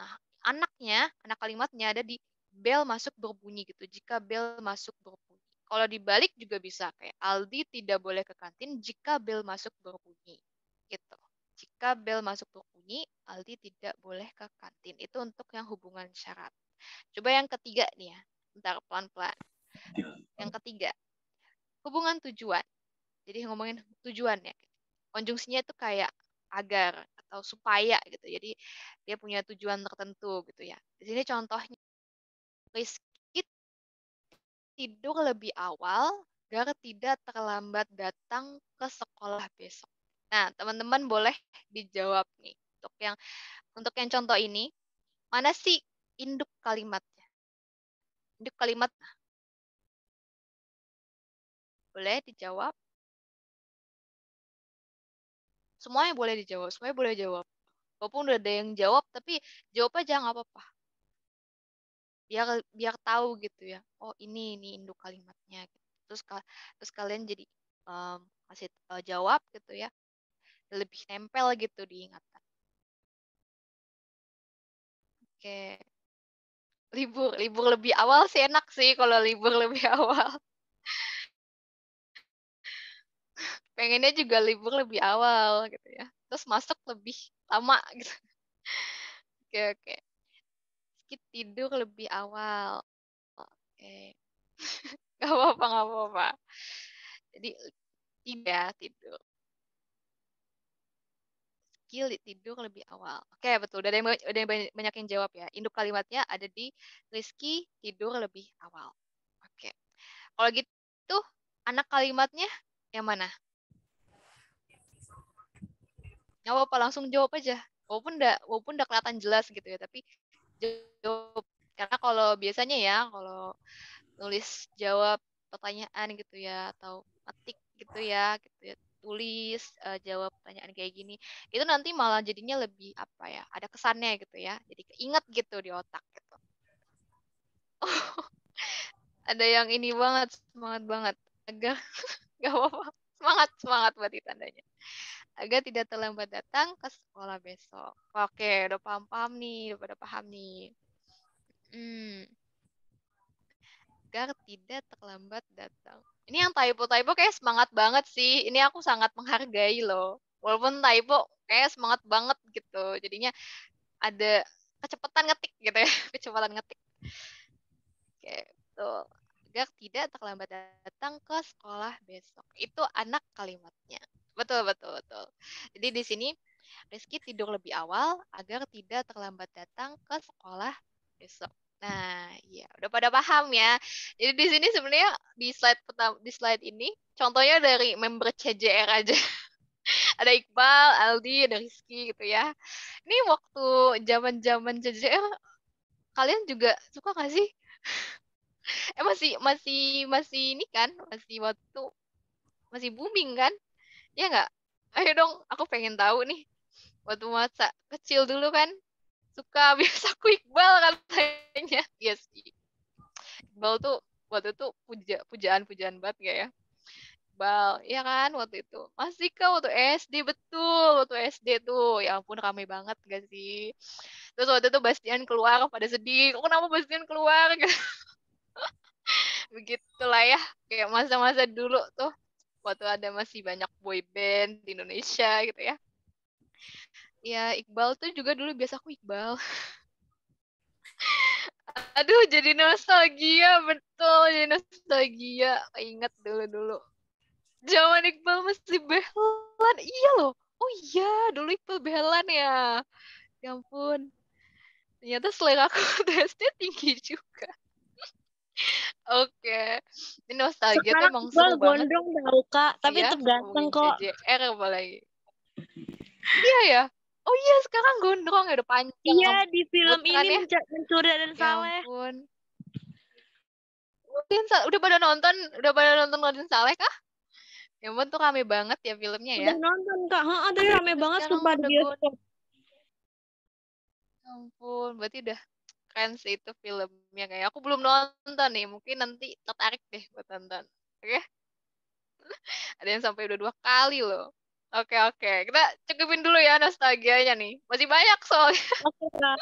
Nah, anak kalimatnya ada di bel masuk berbunyi gitu. Jika bel masuk berbunyi. Kalau dibalik juga bisa kayak Aldi tidak boleh ke kantin jika bel masuk berbunyi. Gitu. Jika bel masuk berbunyi, Aldi tidak boleh ke kantin. Itu untuk yang hubungan syarat. Coba yang ketiga nih ya. Bentar pelan-pelan. Yang ketiga, hubungan tujuan. Jadi ngomongin tujuan ya. Konjungsinya itu kayak agar atau supaya gitu. Jadi dia punya tujuan tertentu gitu ya. Di sini contohnya Rizky tidur lebih awal agar tidak terlambat datang ke sekolah besok. Nah, teman-teman boleh dijawab nih. Untuk yang contoh ini, mana sih induk kalimatnya? Induk kalimat boleh dijawab. Semuanya boleh dijawab, semuanya boleh jawab. Walaupun udah ada yang jawab, tapi jawab aja nggak apa-apa. Biar biar tahu gitu ya. Oh ini induk kalimatnya. Gitu. Terus kalian jadi um, kasih jawab gitu ya. Lebih nempel gitu diingatan. Oke. Libur lebih awal sih enak sih kalau libur lebih awal. Pengennya juga libur lebih awal gitu ya. Terus masuk lebih lama gitu. Oke, oke. Rizky tidur lebih awal. Oke. Gak apa-apa, gak apa-apa. Jadi, tidak tidur. Rizky tidur lebih awal. Oke, betul. Udah yang banyak yang jawab ya. Induk kalimatnya ada di Rizky tidur lebih awal. Oke. Kalau gitu, anak kalimatnya yang mana? Nggak apa-apa, langsung jawab aja. Walaupun udah kelihatan jelas gitu ya, tapi jawab. Karena kalau biasanya ya, kalau nulis jawab pertanyaan gitu ya, atau ketik gitu ya, tulis jawab pertanyaan kayak gini, itu nanti malah jadinya lebih apa ya, ada kesannya gitu ya, jadi keinget gitu di otak gitu. Ada yang ini banget, semangat banget. Agak nggak apa-apa, semangat berarti tandanya. Agar tidak terlambat datang ke sekolah besok. Oke, udah paham nih, udah pada paham nih. Agar tidak terlambat datang. Ini yang typo kayak semangat banget sih. Ini aku sangat menghargai loh. Walaupun typo kayak semangat banget gitu. Jadinya ada kecepatan ngetik gitu ya. Kecepatan ngetik. Oke, betul. Agar tidak terlambat datang ke sekolah besok. Itu anak kalimatnya. Betul, betul, betul. Jadi di sini Rizky tidur lebih awal agar tidak terlambat datang ke sekolah besok. Nah, iya, udah pada paham ya. Jadi di sini sebenarnya di slide ini contohnya dari member CJR aja. Ada Iqbal, Aldi, ada Rizky gitu ya. Ini waktu zaman-zaman CJR kalian juga suka gak sih? Masih ini kan? Masih booming kan? Ya nggak? Ayo dong, aku pengen tahu nih. Waktu masa kecil dulu kan suka biasa aku Iqbal katanya. Iya sih. Iqbal tuh waktu itu pujaan-pujaan banget gak ya? Iqbal, iya kan waktu itu. Masih kah waktu SD, betul. Waktu SD tuh. Ya ampun rame banget gak sih? Terus waktu itu Bastian keluar pada sedih. Kok kenapa Bastian keluar? Begitulah ya. Kayak masa-masa dulu tuh. Waktu ada masih banyak boy band di Indonesia gitu ya. Ya Iqbal tuh juga dulu biasa aku Iqbal. Aduh, jadi nostalgia, betul. Jadi nostalgia. Ingat dulu-dulu. Zaman Iqbal masih behelan. Iya loh. Oh iya, dulu Iqbal behelan ya. Ya ampun. Ternyata selera aku waktu SD tinggi juga. Oke. Ini nostalgia tuh Sekarang emang Iqbal seru banget. gondrong tau kak, tapi Iya, tetap ganteng ngomongin kok. CJR apalagi. Iya ya. Oh iya, sekarang gondrong ya, udah Iya, panjang di film ini rambutnya. Mencuri dan Ya Saleh. ampun. Udah pada nonton Raden Saleh kah? Ya ampun tuh rame banget ya filmnya ya. Udah nonton kak, tapi rame Tapi banget sekarang sumpah di udah bioskop. ya ampun, berarti udah keren sih itu filmnya kayak aku belum nonton nih, mungkin nanti tertarik deh buat nonton. Oke, ada yang sampai udah 2 kali loh. Oke, oke, kita cukupin dulu ya nostalgianya nih. Masih banyak soalnya. Oke kak.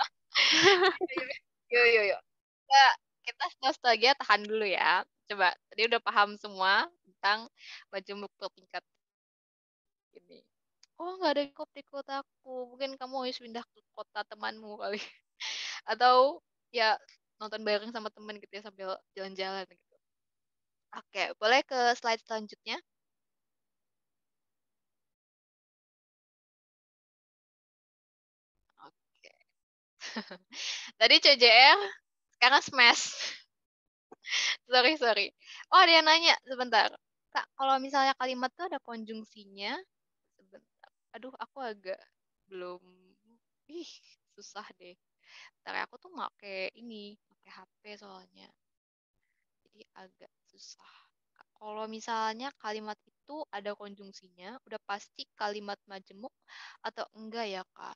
Yuk, yuk, yuk. Kita, kita nostalgia tahan dulu ya. Coba, tadi udah paham semua tentang majemuk bertingkat ini. Oh, nggak ada ikut di kotaku. Mungkin kamu harus pindah ke kota temanmu kali. Atau ya nonton bareng sama temen gitu ya sambil jalan-jalan gitu. Oke, boleh ke slide selanjutnya? Oke. Tadi CJR, sekarang Smash. Sorry, sorry. Oh, ada yang nanya sebentar. Kak, kalau misalnya kalimat tuh ada konjungsinya, sebentar. Aduh, aku agak belum. Ih, susah deh. Bentar ya, aku tuh pakai ini, pakai HP soalnya. Jadi agak susah. Kalau misalnya kalimat itu ada konjungsinya, udah pasti kalimat majemuk atau enggak ya, Kak?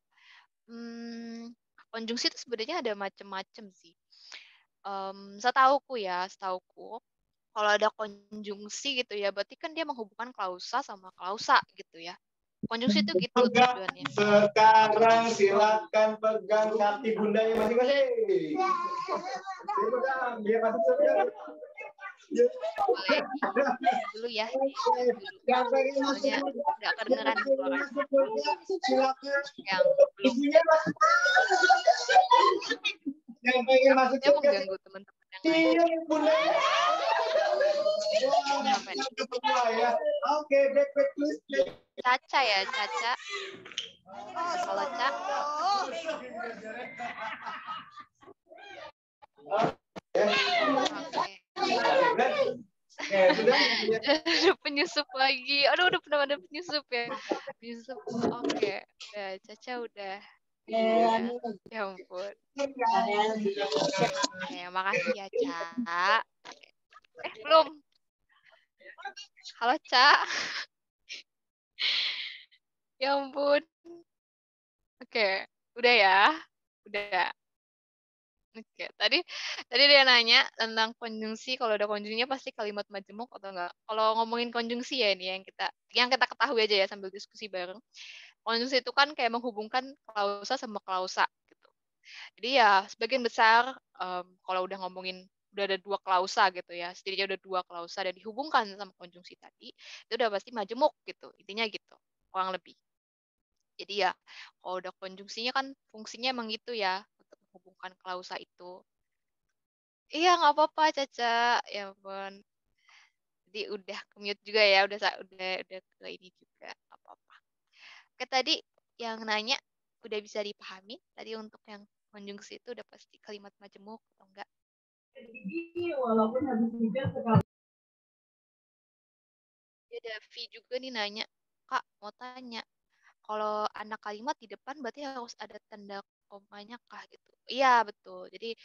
Konjungsi itu sebenarnya ada macem-macem sih. Setauku, kalau ada konjungsi gitu ya, berarti kan dia menghubungkan klausa sama klausa gitu ya. Konjungsi itu gitu tujuannya. Sekarang silakan pegang kaki bundanya masing-masing. Dipegang, biar masuk. Boleh dulu ya, dulu. Yang pengen masuk Soalnya surga, nggak kedengeran suaranya. masuk surga, silakan. Yang belum Isinya masuk. Yang pengen masuk takutnya surga, mengganggu teman-teman yang lain. iya, Bunda. Kenapa nih? Semua ya. Oke, back please. Caca ya, Caca. Halo, Ca. Oke. Ada penyusup lagi. Aduh, udah pernah ada penyusup ya. Penyusup. Oke. Udah, Caca udah. Iya. Ya ampun. Oke, makasih ya, Ca. Belum. Halo, Ca. Ya ampun. Oke, udah ya. Udah. Oke, tadi dia nanya tentang konjungsi. Kalau ada konjungsinya pasti kalimat majemuk atau enggak. Kalau ngomongin konjungsi ya ini yang kita ketahui aja ya sambil diskusi bareng. Konjungsi itu kan kayak menghubungkan klausa sama klausa gitu. Jadi ya sebagian besar kalau udah ngomongin udah ada dua klausa gitu ya, setidaknya udah dua klausa dan dihubungkan sama konjungsi tadi, itu udah pasti majemuk gitu. Intinya gitu, kurang lebih. Jadi ya, kalau udah konjungsinya kan fungsinya emang gitu ya, untuk menghubungkan klausa itu. Iya, nggak apa-apa, Caca. Ya ampun. Jadi udah commute juga ya, udah ke ini juga, nggak apa-apa. Oke, tadi yang nanya udah bisa dipahami. Tadi untuk yang konjungsi itu udah pasti kalimat majemuk atau enggak? Jadi walaupun habis hujan sekali. Ya, Davi juga nih nanya, Kak, mau tanya, kalau anak kalimat di depan berarti harus ada tanda komanya kah gitu? Iya, betul. Jadi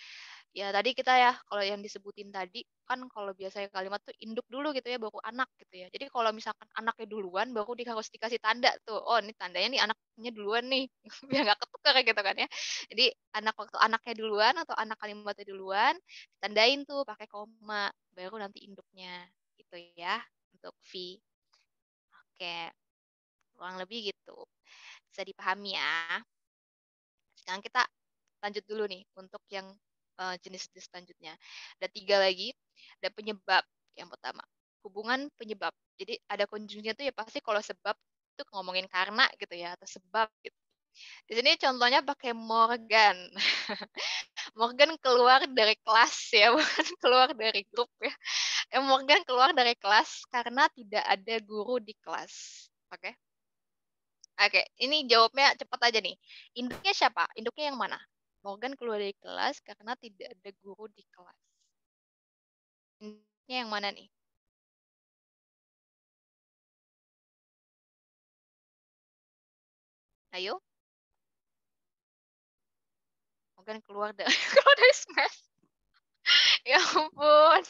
ya tadi kita ya kalau yang disebutin tadi kan kalau biasanya kalimat tuh induk dulu gitu ya baru anak gitu ya. Jadi kalau misalkan anaknya duluan baru harus dikasih tanda tuh. Oh, ini tandanya nih anaknya duluan nih. Biar nggak ketukar gitu kan ya. Jadi waktu anaknya duluan atau anak kalimatnya duluan tandain tuh pakai koma baru nanti induknya gitu ya untuk V. Oke, kurang lebih gitu. Bisa dipahami ya. Sekarang kita lanjut dulu nih untuk yang jenis-jenis selanjutnya. Ada 3 lagi. Ada penyebab yang pertama. Hubungan penyebab. Jadi ada konjungsinya tuh ya pasti kalau sebab itu ngomongin karena gitu ya atau sebab gitu. Di sini contohnya pakai Morgan. Morgan keluar dari kelas ya, bukan keluar dari grup ya. Morgan keluar dari kelas karena tidak ada guru di kelas. Oke. Oke, ini jawabnya cepat aja nih. Induknya siapa? Induknya yang mana? Morgan keluar dari kelas karena tidak ada guru di kelas. Induknya yang mana nih? Ayo. Morgan keluar dari keluar dari smash. Ya ampun.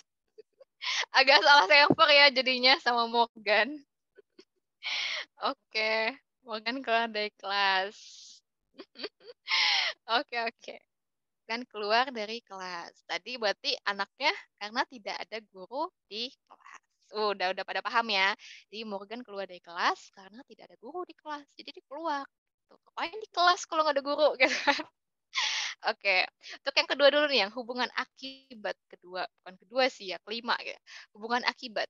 Agak salah server ya jadinya sama Morgan. Oke. Morgan keluar dari kelas. Oke. Kan keluar dari kelas. Tadi berarti anaknya karena tidak ada guru di kelas. Udah pada paham ya. Jadi Morgan keluar dari kelas karena tidak ada guru di kelas. Jadi dia keluar. Tuh, ngapain di kelas kalau nggak ada guru gitu kan. Oke. Untuk yang kedua dulu nih yang hubungan akibat kedua. Bukan kedua sih ya, kelima ya. Hubungan akibat.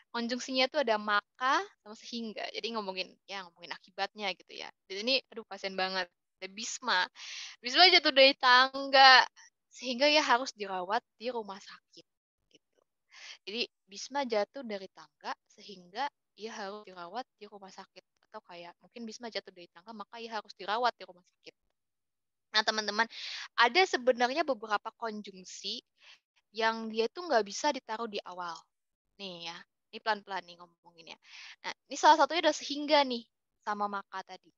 Konjungsinya tuh ada maka sama sehingga. Jadi ngomongin akibatnya gitu ya. Di sini aduh kasian banget. Ada Bisma. Bisma jatuh dari tangga sehingga ya harus dirawat di rumah sakit gitu. Jadi Bisma jatuh dari tangga sehingga ia harus dirawat di rumah sakit atau kayak mungkin Bisma jatuh dari tangga maka ia harus dirawat di rumah sakit. Nah, teman-teman, ada sebenarnya beberapa konjungsi yang dia tuh nggak bisa ditaruh di awal. Nih ya, ini pelan-pelan nih ngomonginnya. Nah, ini salah satunya adalah sehingga nih sama maka tadi.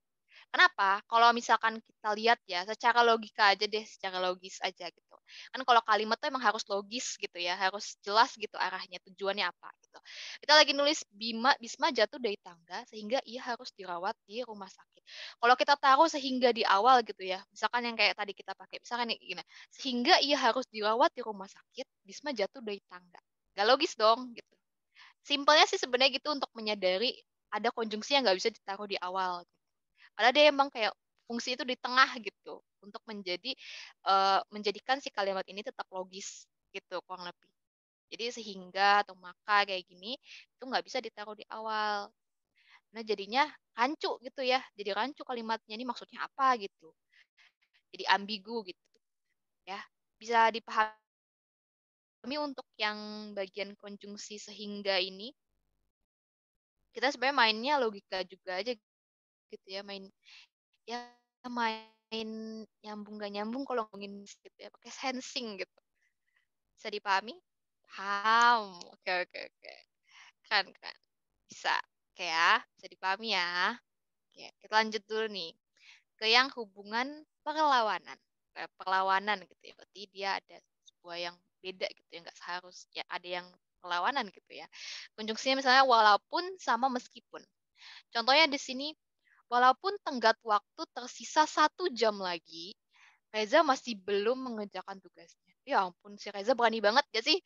Kenapa? Kalau misalkan kita lihat ya, secara logika aja deh, secara logis aja gitu. Kan kalau kalimat tuh emang harus logis gitu ya, harus jelas gitu arahnya, tujuannya apa gitu. Kita lagi nulis Bisma jatuh dari tangga sehingga ia harus dirawat di rumah sakit. Kalau kita taruh sehingga di awal gitu ya, misalkan yang kayak tadi kita pakai, misalkan nih gini, sehingga ia harus dirawat di rumah sakit, Bisma jatuh dari tangga. Gak logis dong gitu. Simpelnya sih sebenarnya gitu untuk menyadari ada konjungsi yang nggak bisa ditaruh di awal. Padahal dia emang kayak fungsi itu di tengah gitu untuk menjadikan si kalimat ini tetap logis gitu kurang lebih. Jadi Jadi sehingga atau maka kayak gini itu nggak bisa ditaruh di awal. Nah jadinya rancu gitu ya. Jadi rancu kalimatnya ini maksudnya apa gitu. Jadi ambigu gitu ya. Bisa dipahami untuk yang bagian konjungsi sehingga ini kita sebenarnya mainnya logika juga aja gitu ya, ya main nyambung gak nyambung kalau ngomongin gitu ya pakai sensing gitu. Bisa dipahami? Paham. Oke, oke, oke. Keren, keren. Bisa. Oke ya, bisa dipahami ya. Oke, kita lanjut dulu nih ke yang hubungan perlawanan. Perlawanan gitu ya. Berarti dia ada sebuah yang beda gitu ya, nggak seharusnya ada yang perlawanan gitu ya. Konjungsinya misalnya walaupun sama meskipun. Contohnya di sini, walaupun tenggat waktu tersisa 1 jam lagi, Reza masih belum mengerjakan tugasnya. Ya ampun, si Reza berani banget gak sih?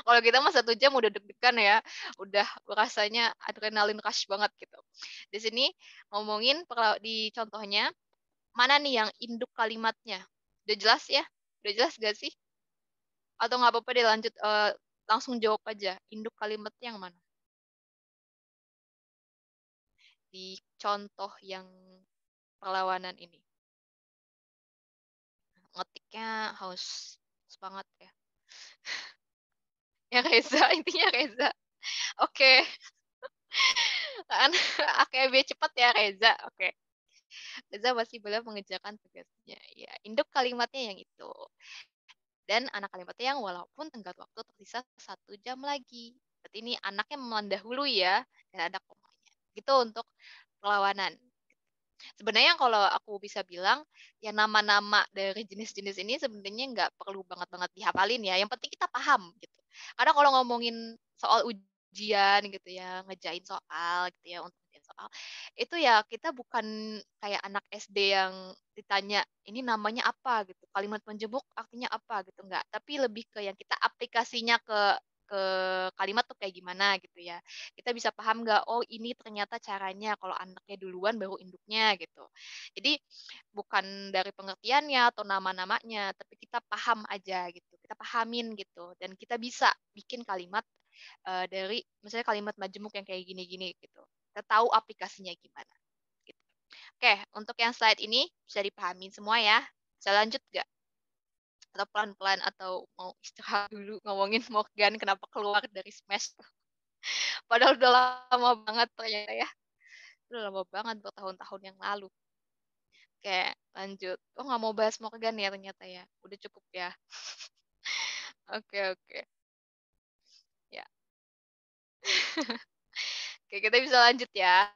Kalau kita mah 1 jam udah deg-degan ya, udah rasanya adrenalin rush banget gitu. Di sini ngomongin di contohnya, mana nih yang induk kalimatnya? Udah jelas ya? Udah jelas gak sih? Atau nggak apa-apa deh lanjut, langsung jawab aja. Induk kalimatnya yang mana? Di contoh yang perlawanan ini. Ngetiknya harus semangat ya. Ya Reza, intinya Reza. Oke. Kan AKB cepat ya Reza. Oke. Reza masih belum mengerjakan tugasnya. Ya, induk kalimatnya yang itu. Dan anak kalimatnya yang walaupun tenggat waktu tersisa 1 jam lagi. Berarti ini anaknya mendahului ya. Dan ada komanya. Gitu untuk perlawanan. Sebenarnya kalau aku bisa bilang, ya nama-nama dari jenis-jenis ini sebenarnya nggak perlu banget-banget dihafalin ya. Yang penting kita paham gitu. Karena kalau ngomongin soal ujian gitu ya, ngejain soal gitu ya, untuk ngerjain soal, itu ya kita bukan kayak anak SD yang ditanya, ini namanya apa gitu, kalimat menjemuk artinya apa gitu, enggak. Tapi lebih ke yang kita aplikasinya ke kalimat tuh kayak gimana gitu ya. Kita bisa paham nggak, oh ini ternyata caranya kalau anaknya duluan baru induknya gitu. Jadi bukan dari pengertiannya atau nama-namanya, tapi kita paham aja gitu. Kita pahamin gitu. Dan kita bisa bikin kalimat dari misalnya kalimat majemuk yang kayak gini-gini gitu. Kita tahu aplikasinya gimana. Gitu. Oke, untuk yang slide ini bisa dipahami semua ya. Bisa lanjut nggak? Atau pelan-pelan atau mau istirahat dulu ngomongin Morgan kenapa keluar dari Smash. Padahal udah lama banget ternyata ya. Udah lama banget bertahun-tahun yang lalu. Oke, lanjut. Oh nggak mau bahas Morgan ya ternyata ya. Udah cukup ya. Oke, oke. Ya. Oke, kita bisa lanjut ya.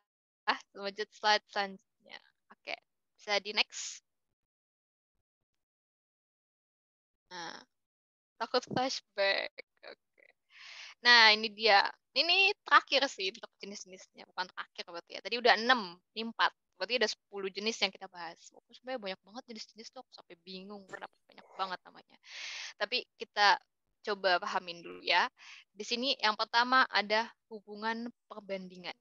Lanjut slide selanjutnya. Oke, bisa di next. Nah, takut flashback. Oke. Nah, ini dia. Ini terakhir sih untuk jenis-jenisnya. Bukan terakhir berarti ya. Tadi udah 6, ini 4. Berarti ada 10 jenis yang kita bahas. Oh, sebenarnya banyak banget jenis-jenis tuh. Aku sampai bingung kenapa banyak banget namanya. Tapi kita coba pahamin dulu ya. Di sini yang pertama ada hubungan perbandingan.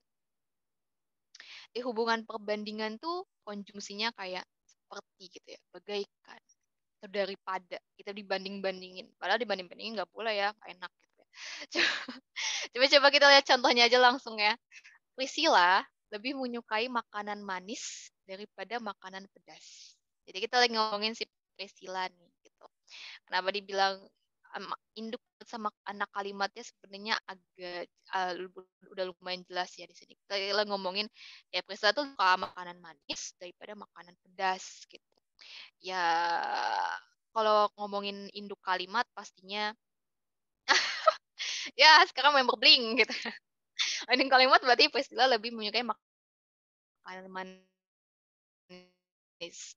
Di hubungan perbandingan tuh konjungsinya kayak seperti gitu ya. Bagaikan. Atau daripada. Kita dibanding-bandingin. Padahal dibanding-bandingin nggak boleh ya. Nggak enak gitu ya. Coba-coba kita lihat contohnya aja langsung ya. Priscilla lebih menyukai makanan manis daripada makanan pedas. Jadi kita lagi ngomongin si Priscilla nih gitu. Kenapa dibilang induk sama anak kalimatnya sebenarnya agak udah lumayan jelas ya di sini. Kita lagi ngomongin ya Priscilla tuh suka makanan manis daripada makanan pedas gitu. Ya kalau ngomongin induk kalimat pastinya ya sekarang member bling gitu. Induk kalimat berarti Priscilla lebih menyukai makanan manis.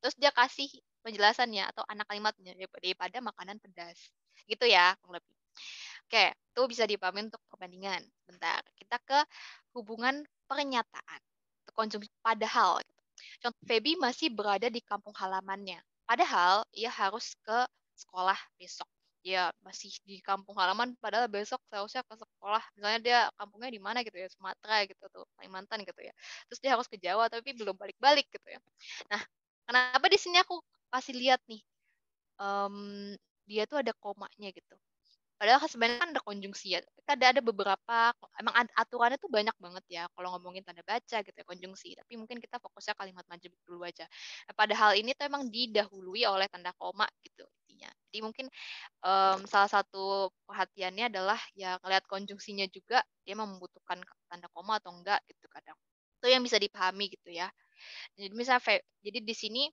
Terus dia kasih penjelasannya atau anak kalimatnya daripada makanan pedas. Gitu ya, kurang lebih. Oke, itu bisa dipahami untuk perbandingan. Bentar, kita ke hubungan pernyataan. Konsumsi padahal. Contoh, Feby masih berada di kampung halamannya. Padahal ia harus ke sekolah besok. Dia masih di kampung halaman, padahal besok seharusnya ke sekolah. Misalnya dia kampungnya di mana gitu ya, Sumatera gitu tuh, Kalimantan gitu ya. Terus dia harus ke Jawa, tapi belum balik-balik gitu ya. Nah, kenapa di sini aku kasih lihat nih, dia tuh ada komanya gitu. Padahal kan sebenarnya kan ada konjungsi ya. Ada beberapa, emang aturannya tuh banyak banget ya kalau ngomongin tanda baca gitu ya, konjungsi. Tapi mungkin kita fokusnya kalimat majemuk dulu aja. Nah, padahal ini tuh emang didahului oleh tanda koma gitu intinya. Jadi mungkin salah satu perhatiannya adalah ya ngelihat konjungsinya juga dia membutuhkan tanda koma atau enggak gitu kadang. Itu yang bisa dipahami gitu ya. Jadi misalnya jadi di sini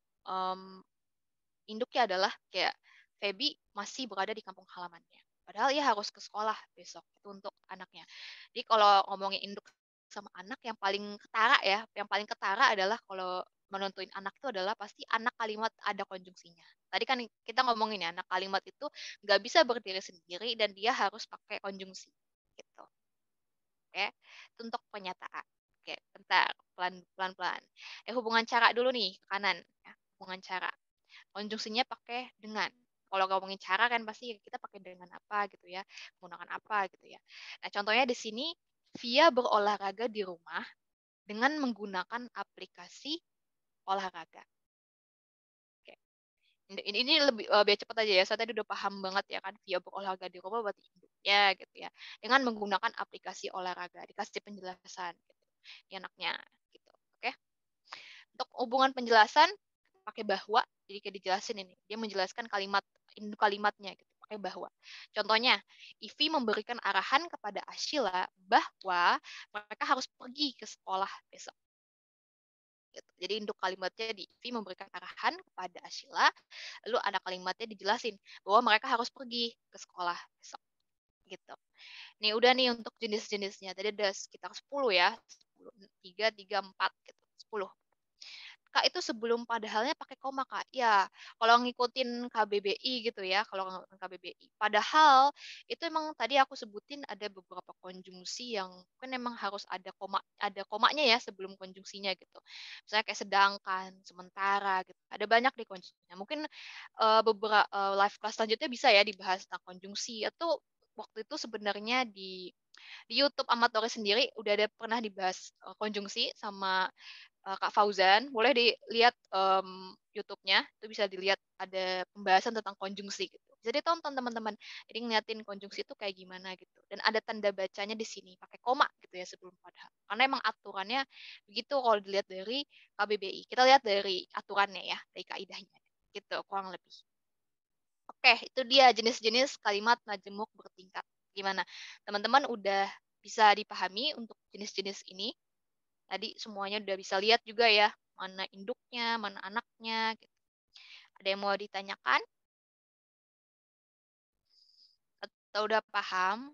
induknya adalah kayak Feby masih berada di kampung halamannya. Padahal ia harus ke sekolah besok itu untuk anaknya. Jadi kalau ngomongin induk sama anak yang paling ketara ya, yang paling ketara adalah kalau menentuin anak itu adalah pasti anak kalimat ada konjungsinya. Tadi kan kita ngomongin ya, anak kalimat itu nggak bisa berdiri sendiri dan dia harus pakai konjungsi. Gitu. Oke, itu untuk pernyataan. Oke, bentar, pelan-pelan. Hubungan cara dulu nih, ke kanan. Ya, hubungan cara. Konjungsinya pakai dengan. Kalau ngomongin cara kan pasti kita pakai dengan apa gitu ya, menggunakan apa gitu ya. Nah, contohnya di sini, Via berolahraga di rumah dengan menggunakan aplikasi olahraga. Oke. Ini lebih biar cepat aja ya. Saya tadi udah paham banget ya kan, Via berolahraga di rumah berarti induknya gitu ya. Dengan menggunakan aplikasi olahraga, dikasih penjelasan gitu. Ini anaknya gitu. Oke. Untuk hubungan penjelasan pakai bahwa, jadi kayak dijelasin ini. Dia menjelaskan induk kalimatnya gitu, pakai bahwa. Contohnya, Ivi memberikan arahan kepada Ashila bahwa mereka harus pergi ke sekolah besok. Gitu. Jadi induk kalimatnya di Ivi memberikan arahan kepada Ashila, lalu ada kalimatnya dijelasin bahwa mereka harus pergi ke sekolah besok. Gitu. Nih udah nih untuk jenis-jenisnya. Tadi ada sekitar 10 ya. 10, 3, 3, 4 gitu. 10. Kak itu sebelum padahalnya pakai koma Kak. Ya, kalau ngikutin KBBI gitu ya, kalau ngikutin KBBI. Padahal itu emang tadi aku sebutin ada beberapa konjungsi yang kan emang harus ada komanya ya sebelum konjungsinya gitu. Misalnya kayak sedangkan, sementara gitu. Ada banyak di konjungsinya. Mungkin beberapa live class selanjutnya bisa ya dibahas tentang konjungsi atau waktu itu sebenarnya di YouTube Amatori sendiri udah ada pernah dibahas konjungsi sama Kak Fauzan, boleh dilihat YouTube-nya, itu bisa dilihat ada pembahasan tentang konjungsi gitu. Bisa ditonton teman-teman. Jadi ngeliatin konjungsi itu kayak gimana gitu. Dan ada tanda bacanya di sini, pakai koma gitu ya sebelum padahal. Karena emang aturannya begitu kalau dilihat dari KBBI. Kita lihat dari aturannya ya, dari kaidahnya. Gitu, kurang lebih. Oke, itu dia jenis-jenis kalimat majemuk bertingkat. Gimana? Teman-teman udah bisa dipahami untuk jenis-jenis ini? Tadi semuanya udah bisa lihat juga ya, mana induknya, mana anaknya. Gitu. Ada yang mau ditanyakan? Atau udah paham?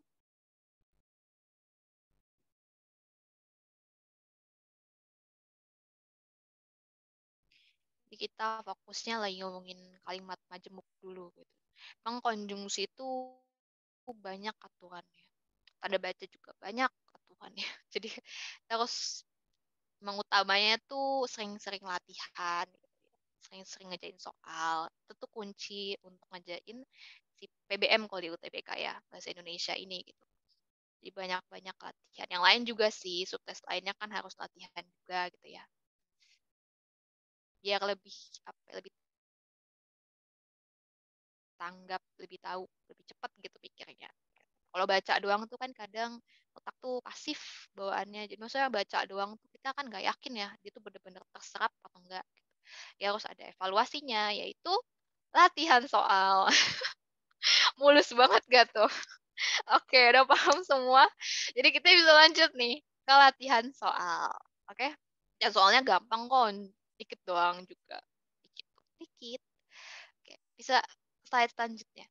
Jadi kita fokusnya lagi ngomongin kalimat majemuk dulu. Gitu. Memang konjungsi itu banyak aturannya. Tanda baca juga banyak aturannya. Jadi terus memang utamanya tuh sering-sering latihan. Gitu. Sering-sering ngejain soal. Itu tuh kunci untuk ngejain si PBM kalau di UTBK ya, bahasa Indonesia ini gitu. Jadi banyak-banyak latihan. Yang lain juga sih, subtes lainnya kan harus latihan juga gitu ya. Biar lebih lebih tanggap, lebih tahu, lebih cepat gitu pikirnya. Kalau baca doang tuh kan kadang otak tuh pasif bawaannya. Jadi maksudnya baca doang tuh kita kan nggak yakin ya, dia tuh bener-bener terserap atau enggak. Gitu. Ya harus ada evaluasinya, yaitu latihan soal. Mulus banget gak tuh? Oke, udah paham semua. Jadi kita bisa lanjut nih ke latihan soal. Oke? Ya soalnya gampang kok, dikit doang juga. Dikit, dikit. Oke, bisa slide selanjutnya.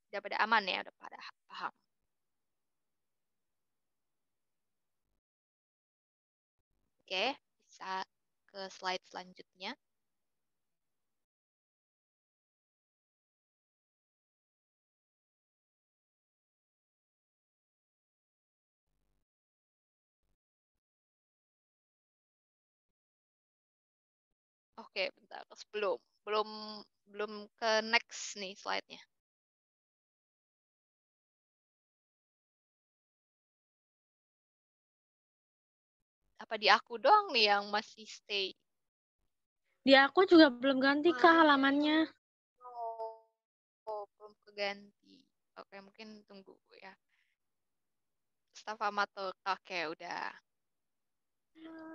Udah pada aman ya, udah pada paham. Oke, bisa ke slide selanjutnya. Oke, bentar. Sebelum belum belum ke next nih slide-nya. Apa di aku doang nih yang masih stay? Di aku juga belum ganti Kak halamannya. Oh, belum keganti. Oke, mungkin tunggu ya. Staf amatur. Oke, udah.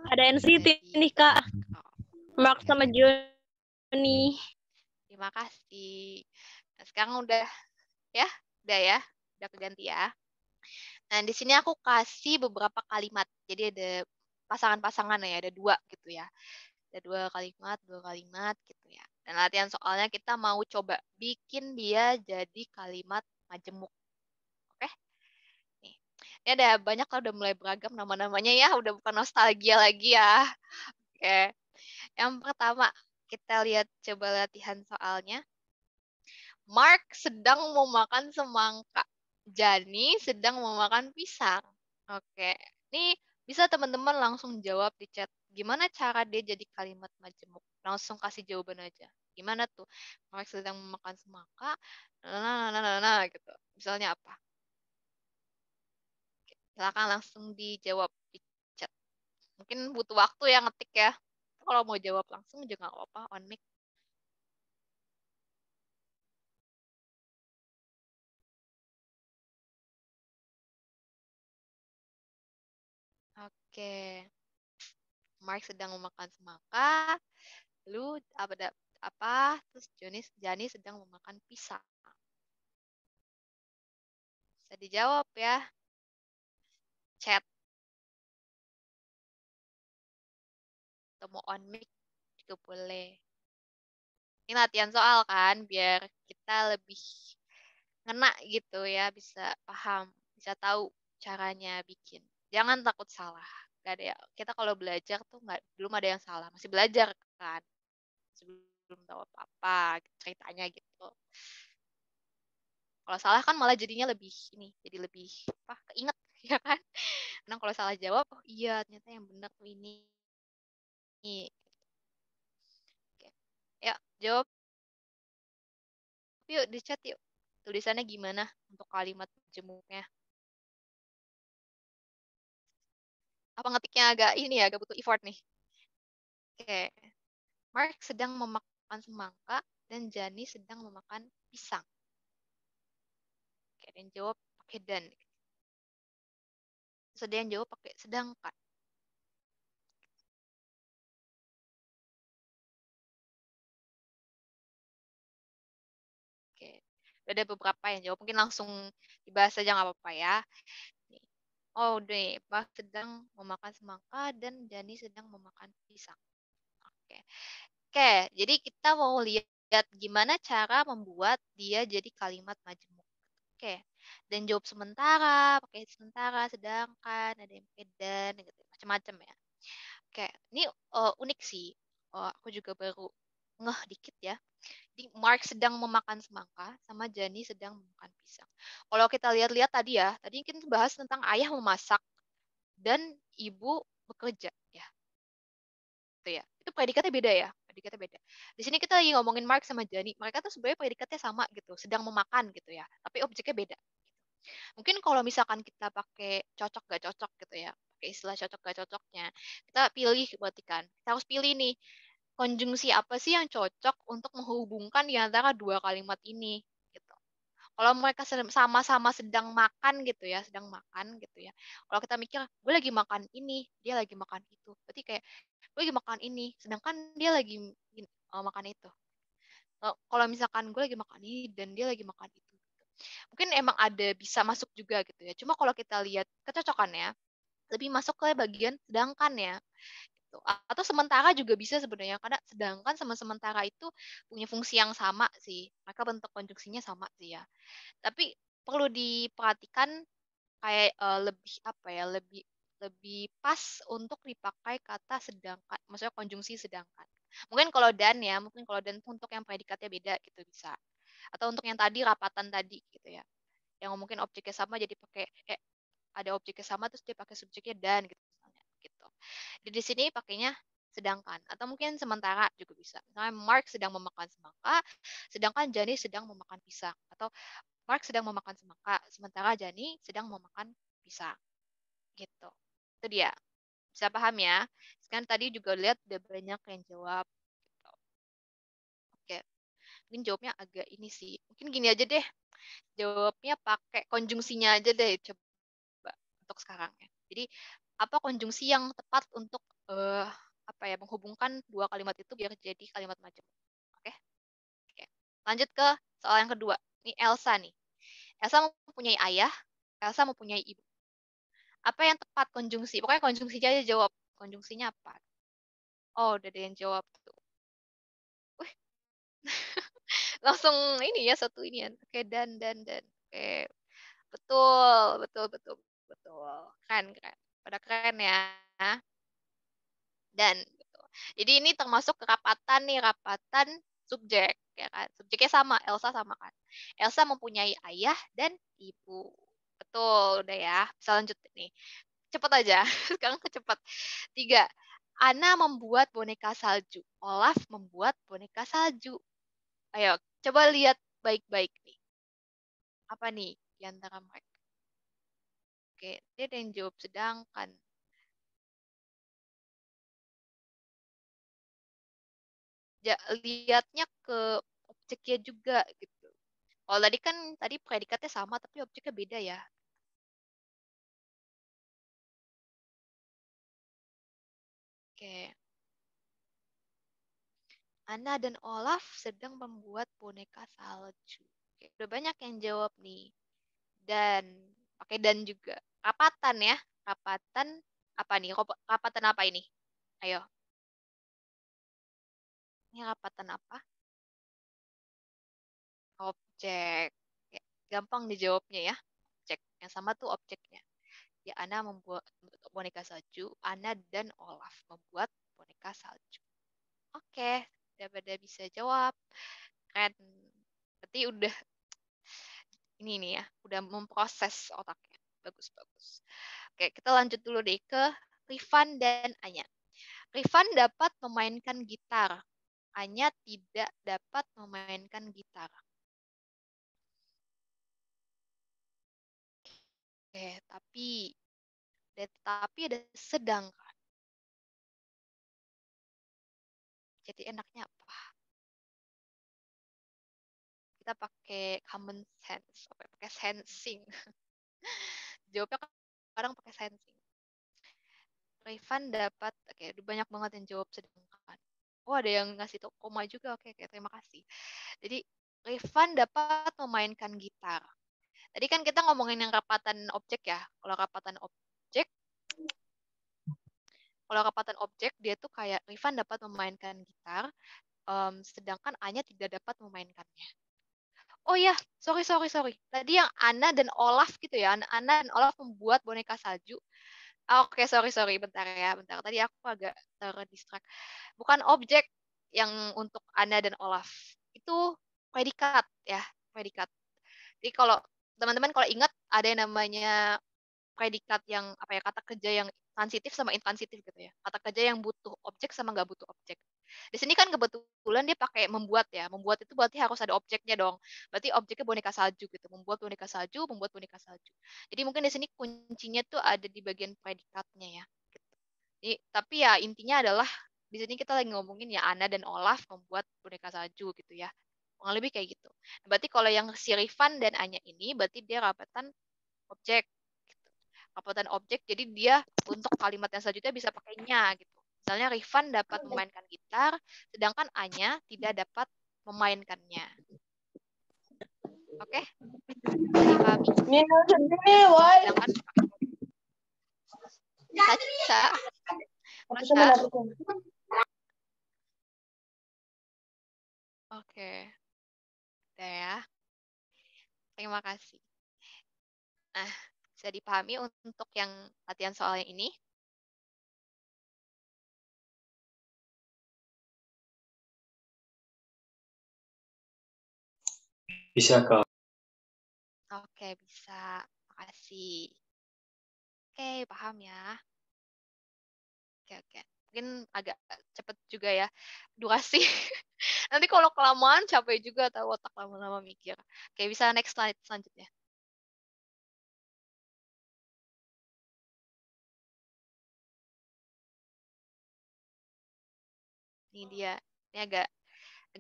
Ada NCT Jadi, nih, Kak. oh, Mark oke. sama Johnny. Terima kasih. Nah, sekarang udah ya, udah keganti ya. Nah, di sini aku kasih beberapa kalimat. Jadi ada pasangan-pasangan ya, ada 2 gitu ya. Ada 2 kalimat gitu ya. Dan latihan soalnya kita mau coba bikin dia jadi kalimat majemuk. Oke? Nih. Ini ada banyak lah, udah mulai beragam nama-namanya ya, udah bukan nostalgia lagi ya. Oke. Yang pertama, kita lihat coba latihan soalnya. Mark sedang memakan semangka. Jani sedang memakan pisang. Oke. Ini bisa teman-teman langsung jawab di chat. Gimana cara dia jadi kalimat majemuk? Langsung kasih jawaban aja. Gimana tuh? Mark sedang memakan semangka. Nah, gitu. Misalnya apa? Oke, silakan langsung dijawab di chat. Mungkin butuh waktu ya ngetik ya. Kalau mau jawab langsung juga nggak apa-apa, on mic. Oke. Mark sedang memakan semangka. Lalu apa? Terus Jani sedang memakan pisang. Bisa dijawab ya. Chat atau mau on mic juga boleh. Ini latihan soal kan, biar kita lebih ngena gitu ya, bisa paham, bisa tahu caranya bikin. Jangan takut salah. Gak ada ya. Kita kalau belajar tuh belum ada yang salah, masih belajar kan. Masih belum tahu apa-apa ceritanya gitu. Kalau salah kan malah jadinya lebih jadi lebih apa? Keinget ya kan? Karena kalau salah jawab, oh iya ternyata yang benar tuh ini. Oke. Ya, jawab yuk di chat yuk. Tulisannya gimana untuk kalimat jemuknya? Apa ngetiknya agak agak butuh effort nih. Oke. Mark sedang memakan semangka dan Jani sedang memakan pisang. Oke, dan jawab pakai dan. Terus ada yang jawab pakai sedangkan. Oke. Udah ada beberapa yang jawab. Mungkin langsung dibahas aja nggak apa-apa ya. Nih. Oh, deh. Mark sedang memakan semangka dan Jani sedang memakan pisang. Oke. Oke, jadi kita mau lihat gimana cara membuat dia jadi kalimat majemuk. Oke. Dan jawab sementara, pakai sementara, sedangkan, ada yang pakai dan, gitu. Macam-macam ya. Oke, ini unik sih. Aku juga baru ngeh dikit ya. Jadi Mark sedang memakan semangka, sama Jani sedang memakan pisang. Kalau kita lihat-lihat tadi ya, tadi kita bahas tentang ayah memasak dan ibu bekerja ya. Itu ya. Itu predikatnya beda ya. Predikatnya beda. Di sini kita lagi ngomongin Mark sama Jani. Mereka tuh sebenarnya predikatnya sama gitu, sedang memakan gitu ya. Tapi objeknya beda. Mungkin kalau misalkan kita pakai cocok gak cocok gitu ya, pakai istilah cocok gak cocoknya, kita pilih berarti kan. Kita harus pilih nih, konjungsi apa sih yang cocok untuk menghubungkan di antara 2 kalimat ini gitu. Kalau mereka sama-sama sedang makan gitu ya, sedang makan gitu ya. Kalau kita mikir, gue lagi makan ini, dia lagi makan itu. Berarti kayak, gue lagi makan ini, sedangkan dia lagi makan itu. Kalau misalkan gue lagi makan ini dan dia lagi makan itu. Mungkin emang ada bisa masuk juga gitu ya. Cuma kalau kita lihat kecocokannya, lebih masuk ke bagian sedangkan ya. Gitu. Atau sementara juga bisa sebenarnya, karena sedangkan sama sementara itu punya fungsi yang sama sih. Maka bentuk konjungsinya sama sih ya. Tapi perlu diperhatikan kayak lebih apa ya, lebih lebih pas untuk dipakai kata sedangkan, maksudnya konjungsi sedangkan. Mungkin kalau dan ya, mungkin kalau dan tuh untuk yang predikatnya beda gitu bisa. Atau untuk yang tadi rapatan tadi gitu ya. Yang mungkin objeknya sama jadi pakai ada objeknya sama terus dia pakai subjeknya dan gitu misalnya gitu. Jadi di sini pakainya sedangkan atau mungkin sementara juga bisa. Misalnya Mark sedang memakan semangka, sedangkan Jani sedang memakan pisang atau Mark sedang memakan semangka, sementara Jani sedang memakan pisang. Gitu. Itu dia. Bisa paham ya? Sekarang tadi juga lihat udah banyak yang jawab. Gitu. Oke. Mungkin jawabnya agak ini sih. Mungkin gini aja deh. Jawabnya pakai konjungsinya aja deh, coba untuk sekarang ya. Jadi apa konjungsi yang tepat untuk apa ya menghubungkan dua kalimat itu biar jadi kalimat majemuk. Oke? Oke. Lanjut ke soal yang kedua. Ini Elsa nih. Elsa mempunyai ayah, Elsa mempunyai ibu. Apa yang tepat konjungsi? Pokoknya konjungsinya aja jawab. Konjungsinya apa? Oh, udah ada yang jawab tuh. Wih, langsung ini ya satu ini ya. Oke, dan. Oke, betul, betul, betul, betul. Keren, keren. Pada keren ya. Dan gitu. Jadi ini termasuk kerapatan nih, rapatan subjek ya kan. Subjeknya sama, Elsa sama kan. Elsa mempunyai ayah dan ibu. Betul, udah ya. Bisa lanjut nih. Cepet aja. Sekarang kecepat. 3. Ana membuat boneka salju. Olaf membuat boneka salju. Ayo, coba lihat baik-baik nih. Apa nih di antara mereka? Oke, dia ada yang jawab sedangkan. Lihatnya ke objeknya juga gitu. Kalau tadi kan tadi predikatnya sama tapi objeknya beda ya. Oke. Anna dan Olaf sedang membuat boneka salju. Oke, udah banyak yang jawab nih. Dan pakai dan juga. Rapatan ya. Rapatan apa nih? Rapatan apa ini? Ayo. Ini rapatan apa? Objek. Oke, gampang dijawabnya ya. Objek. Yang sama tuh objeknya. Ya, Ana membuat boneka salju. Ana dan Olaf membuat boneka salju. Oke, udah pada bisa jawab. Keren. Berarti udah ini nih ya, udah memproses otaknya. Bagus, bagus. Oke, kita lanjut dulu deh ke Rifan dan Anya. Rifan dapat memainkan gitar. Anya tidak dapat memainkan gitar. Oke, tapi ada sedangkan. Jadi enaknya apa? Kita pakai common sense, pakai sensing. Jawabnya kadang pakai sensing. Rifan dapat, oke, banyak banget yang jawab sedangkan. Oh, ada yang ngasih tuh koma juga, oke, terima kasih. Jadi, Rifan dapat memainkan gitar. Tadi kan kita ngomongin yang rapatan objek ya. Kalau rapatan objek, dia tuh kayak Rifan dapat memainkan gitar, sedangkan Anya tidak dapat memainkannya. Oh iya, sorry. Tadi yang Ana dan Olaf gitu ya. Ana dan Olaf membuat boneka salju. Oke, sorry. Bentar ya, bentar. Tadi aku agak terdistract. Bukan objek yang untuk Ana dan Olaf. Itu predikat ya, predikat. Jadi kalau teman-teman kalau ingat ada yang namanya predikat yang apa ya, kata kerja yang transitif sama intransitif gitu ya. Kata kerja yang butuh objek sama nggak butuh objek. Di sini kan kebetulan dia pakai membuat ya. Membuat itu berarti harus ada objeknya dong. Berarti objeknya boneka salju gitu. Membuat boneka salju. Jadi mungkin di sini kuncinya tuh ada di bagian predikatnya ya. Gitu. Jadi, tapi ya intinya adalah di sini kita lagi ngomongin ya Ana dan Olaf membuat boneka salju gitu ya. Kurang lebih kayak gitu. Berarti kalau yang si Rifan dan Anya ini berarti dia rapatan objek. Gitu. Rapatan objek jadi dia untuk kalimat yang selanjutnya bisa pakainya gitu. Misalnya Rifan dapat memainkan gitar, sedangkan Anya tidak dapat memainkannya. Oke? Dipahami? Sedangkan Tasha. Oke. Udah ya. Terima kasih. Nah, bisa dipahami untuk yang latihan soalnya ini. Bisa, Kak. Oke, bisa. Makasih. Oke, paham ya. Oke. Mungkin agak cepet juga ya durasi. Nanti kalau kelamaan capek juga tahu otak lama-lama mikir. Oke, bisa next slide selanjutnya. Ini dia. Ini agak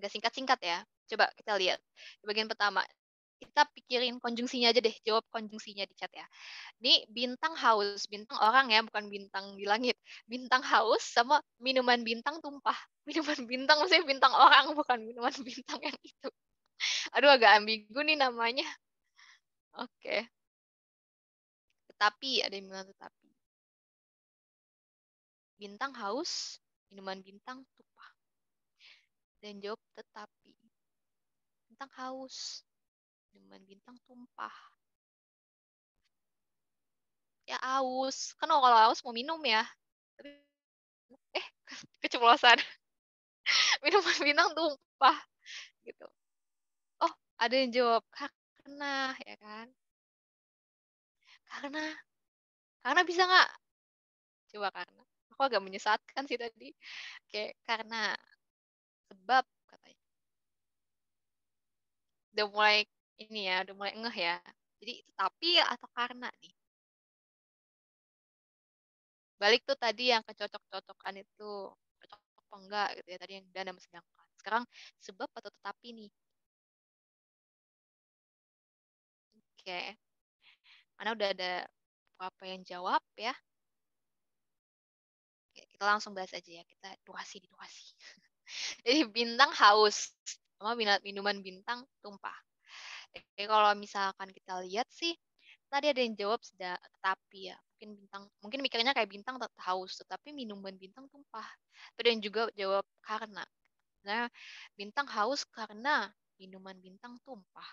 singkat-singkat ya. Coba kita lihat. Di bagian pertama. kita pikirin konjungsinya aja deh, jawab konjungsinya di chat ya. Ini bintang haus, bintang orang ya, bukan bintang di langit. Bintang haus sama minuman bintang tumpah. Minuman bintang maksudnya bintang orang, bukan minuman bintang yang itu. Aduh, agak ambigu nih namanya. Oke. Tetapi, ada yang bilang tetapi. Bintang haus, minuman bintang tumpah. Dan jawab tetapi. Bintang haus, minuman bintang tumpah. Ya aus. Kan kalau aus mau minum ya. Keceplosan. Minuman bintang tumpah. Gitu. Oh, ada yang jawab karena, ya kan? Karena bisa nggak? Coba karena. Aku agak menyesatkan sih tadi. Kayak karena sebab katanya. Udah mulai ini ya, udah mulai ngeh ya. Jadi tapi atau karena nih. Balik tuh tadi yang kecocok-cocokan itu. Cocok apa enggak gitu ya. Tadi yang dan sedangkan. Sekarang sebab atau tetapi nih. Oke. Mana udah ada apa yang jawab ya. Oke, kita langsung bahas aja ya. Kita durasi. Jadi bintang haus sama minuman bintang tumpah. Jadi kalau misalkan kita lihat sih, tadi ada yang jawab sudah tetapi ya. Mungkin mikirnya kayak bintang haus, tetapi minuman bintang tumpah. Ada yang juga jawab karena. Nah, bintang haus karena minuman bintang tumpah.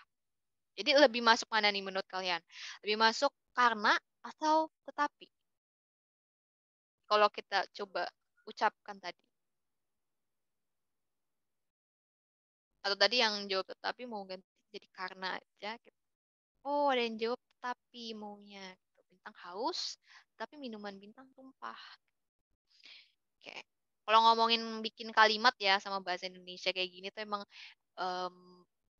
Jadi lebih masuk mana nih menurut kalian? Lebih masuk karena atau tetapi? Kalau kita coba ucapkan tadi. Atau tadi yang jawab tetapi mau ganti jadi karena aja gitu. Oh, ada yang jawab tetapi maunya gitu. Bintang haus, tapi minuman bintang tumpah. Oke. Kalau ngomongin bikin kalimat ya sama bahasa Indonesia kayak gini tuh emang em,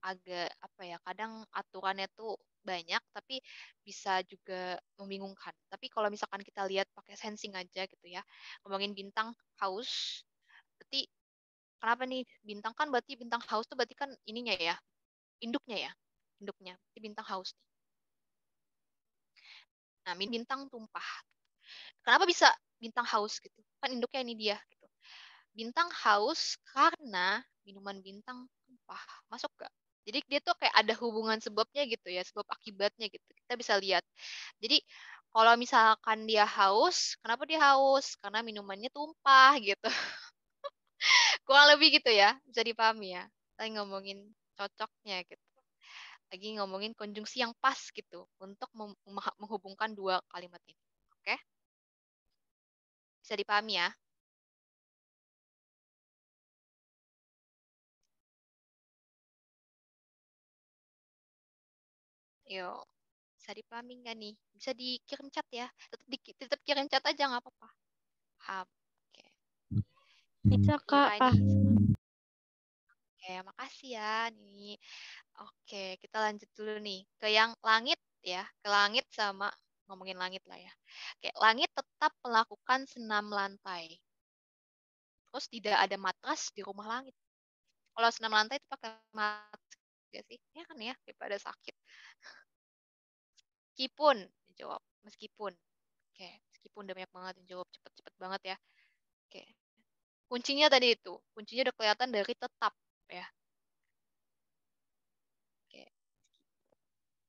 agak apa ya, kadang aturannya tuh banyak tapi bisa juga membingungkan. Tapi kalau misalkan kita lihat pakai sensing aja gitu ya, ngomongin bintang haus, berarti kenapa nih bintang kan berarti bintang haus tuh berarti kan ininya ya, induknya ya, induknya, berarti bintang haus. Nah, bintang tumpah. Kenapa bisa bintang haus gitu? Kan induknya ini dia gitu. Bintang haus karena minuman bintang tumpah. Masuk gak? Jadi dia tuh kayak ada hubungan sebabnya gitu ya, sebab akibatnya gitu. Kita bisa lihat. Jadi kalau misalkan dia haus, kenapa dia haus? Karena minumannya tumpah gitu. Kurang lebih gitu ya, bisa dipahami ya. Kita ngomongin cocoknya gitu. Lagi ngomongin konjungsi yang pas gitu untuk menghubungkan dua kalimat ini. Oke? Bisa dipahami ya? Yuk, bisa dipahami nggak nih? Bisa dikirim chat ya. Tetap kirim chat aja nggak apa-apa. Paham. Oke. Bisa, Kak. Kira nih. Oke, makasih ya. Nih. Oke, kita lanjut dulu nih ke yang langit ya. Ke langit sama ngomongin langit lah ya. Oke, langit tetap melakukan senam lantai. Terus tidak ada matras di rumah langit. Kalau senam lantai itu pakai matras gak sih? Ya kan ya, daripada sakit. Meskipun, dijawab. Meskipun. Oke, meskipun udah banyak banget yang jawab cepet-cepet banget ya. Oke. Kuncinya tadi itu. Kuncinya udah kelihatan dari tetap ya. Oke.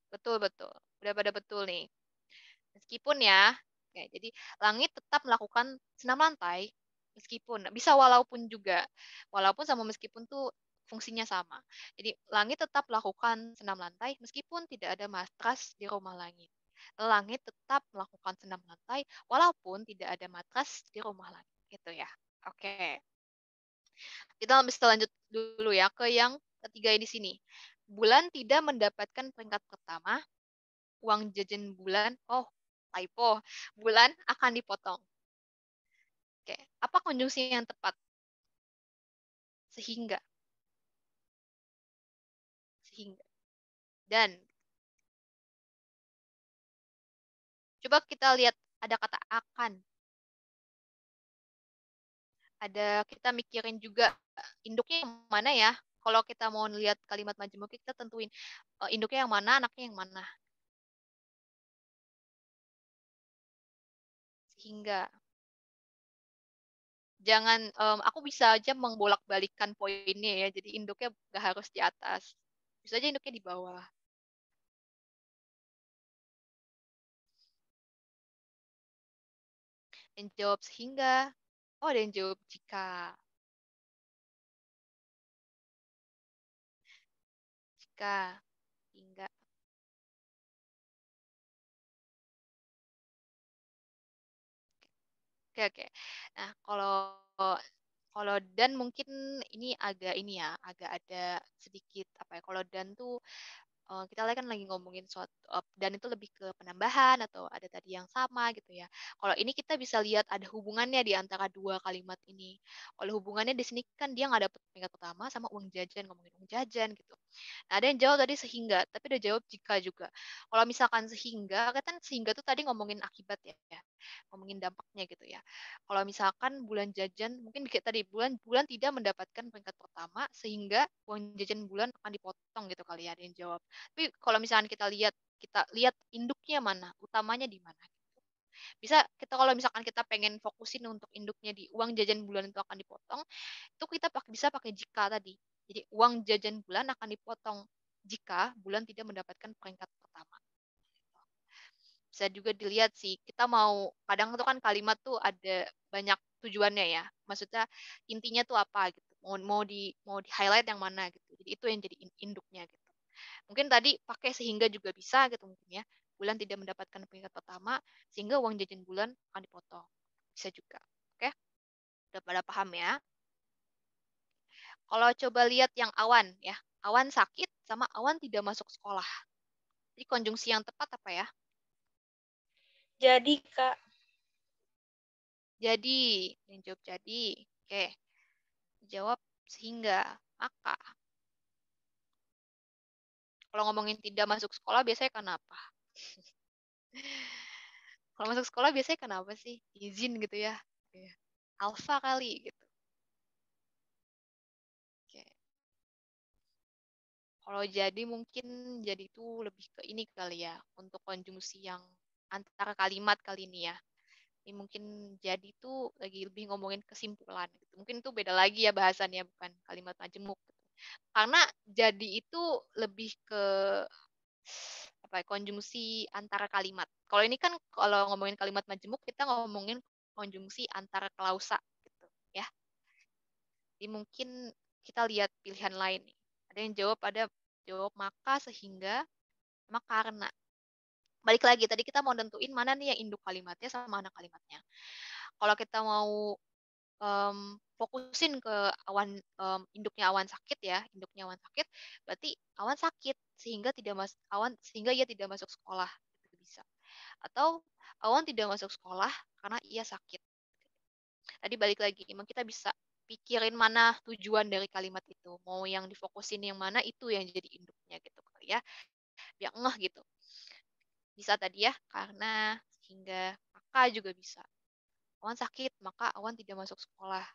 Betul-betul. Udah pada betul nih. Meskipun ya. Oke, jadi langit tetap melakukan senam lantai. Meskipun. Bisa walaupun juga. Walaupun sama meskipun tuh fungsinya sama. Jadi langit tetap melakukan senam lantai meskipun tidak ada matras di rumah langit. Langit tetap melakukan senam lantai walaupun tidak ada matras di rumah langit. Gitu ya. Oke. Kita bisa lanjut dulu ya ke yang ketiga di sini. Bulan tidak mendapatkan peringkat pertama. Uang jajan bulan, oh typo, bulan akan dipotong. Oke, apa konjungsi yang tepat? Sehingga. Sehingga. Dan coba kita lihat ada kata akan. Ada kita mikirin juga induknya yang mana ya? kalau kita mau lihat kalimat majemuk, kita tentuin induknya yang mana, anaknya yang mana. Sehingga jangan, aku bisa aja membolak-balikan poinnya ya, jadi induknya nggak harus di atas. Bisa aja induknya di bawah. Yang jawab sehingga. Oh, ada yang jawab jika. Jika. Hingga. Oke, oke. Nah, kalau kalau dan mungkin ini agak ini ya, agak ada sedikit apa ya. Kalau dan tuh kita kan lagi ngomongin suatu dan itu lebih ke penambahan atau ada tadi yang sama gitu ya. Kalau ini kita bisa lihat ada hubungannya di antara dua kalimat ini. Kalau hubungannya di sini kan dia nggak dapet peringkat pertama sama uang jajan, ngomongin uang jajan gitu. Nah, ada yang jawab tadi sehingga, tapi ada jawab jika juga. Kalau misalkan sehingga, kan sehingga tuh tadi ngomongin akibat ya, ngomongin dampaknya gitu ya. Kalau misalkan bulan jajan, mungkin kayak tadi bulan tidak mendapatkan peringkat pertama sehingga uang jajan bulan akan dipotong gitu kali ya, ada yang jawab. Tapi kalau misalkan kita lihat induknya mana, utamanya di mana. Bisa kita kalau misalkan kita pengen fokusin untuk induknya di uang jajan bulan itu akan dipotong, itu kita bisa pakai jika tadi. Jadi uang jajan bulan akan dipotong jika bulan tidak mendapatkan peringkat pertama. Bisa juga dilihat sih, kita mau kadang tuh kan kalimat tuh ada banyak tujuannya ya. Maksudnya intinya tuh apa gitu. Mau di highlight yang mana gitu. Jadi itu yang jadi induknya gitu. Mungkin tadi pakai sehingga juga bisa gitu mungkin ya. Bulan tidak mendapatkan peringkat pertama sehingga uang jajan bulan akan dipotong. Bisa juga. Oke? Udah pada paham ya? Kalau coba lihat yang awan ya. Awan sakit sama awan tidak masuk sekolah. Jadi konjungsi yang tepat apa ya? Jadi, Kak. Jadi, yang jawab jadi. Oke. Jawab sehingga. Maka. Kalau ngomongin tidak masuk sekolah biasanya kenapa? Kalau masuk sekolah biasanya kenapa sih? Izin gitu ya. Iya. Alfa kali gitu. Oke. Kalau jadi mungkin jadi itu lebih ke ini kali ya. Untuk konjungsi yang antara kalimat kali ini ya. Ini mungkin jadi itu lagi lebih ngomongin kesimpulan gitu. Mungkin itu beda lagi ya bahasannya, bukan kalimat majemuk gitu. Karena jadi itu lebih ke apa ya, konjungsi antara kalimat. Kalau ini kan kalau ngomongin kalimat majemuk kita ngomongin konjungsi antara klausa gitu ya. Jadi mungkin kita lihat pilihan lain nih. Ada jawab maka, sehingga, sama karena. Balik lagi tadi kita mau nentuin mana nih yang induk kalimatnya sama mana kalimatnya. Kalau kita mau fokusin ke induknya awan sakit ya, induknya awan sakit, berarti awan sakit sehingga ia tidak masuk sekolah, itu bisa. Atau awan tidak masuk sekolah karena ia sakit. Tadi balik lagi, emang kita bisa pikirin mana tujuan dari kalimat itu, mau yang difokusin yang mana, itu yang jadi induknya gitu kali ya, biar ngeh gitu. Bisa tadi ya, karena, sehingga, maka juga bisa. Awan sakit, maka awan tidak masuk sekolah.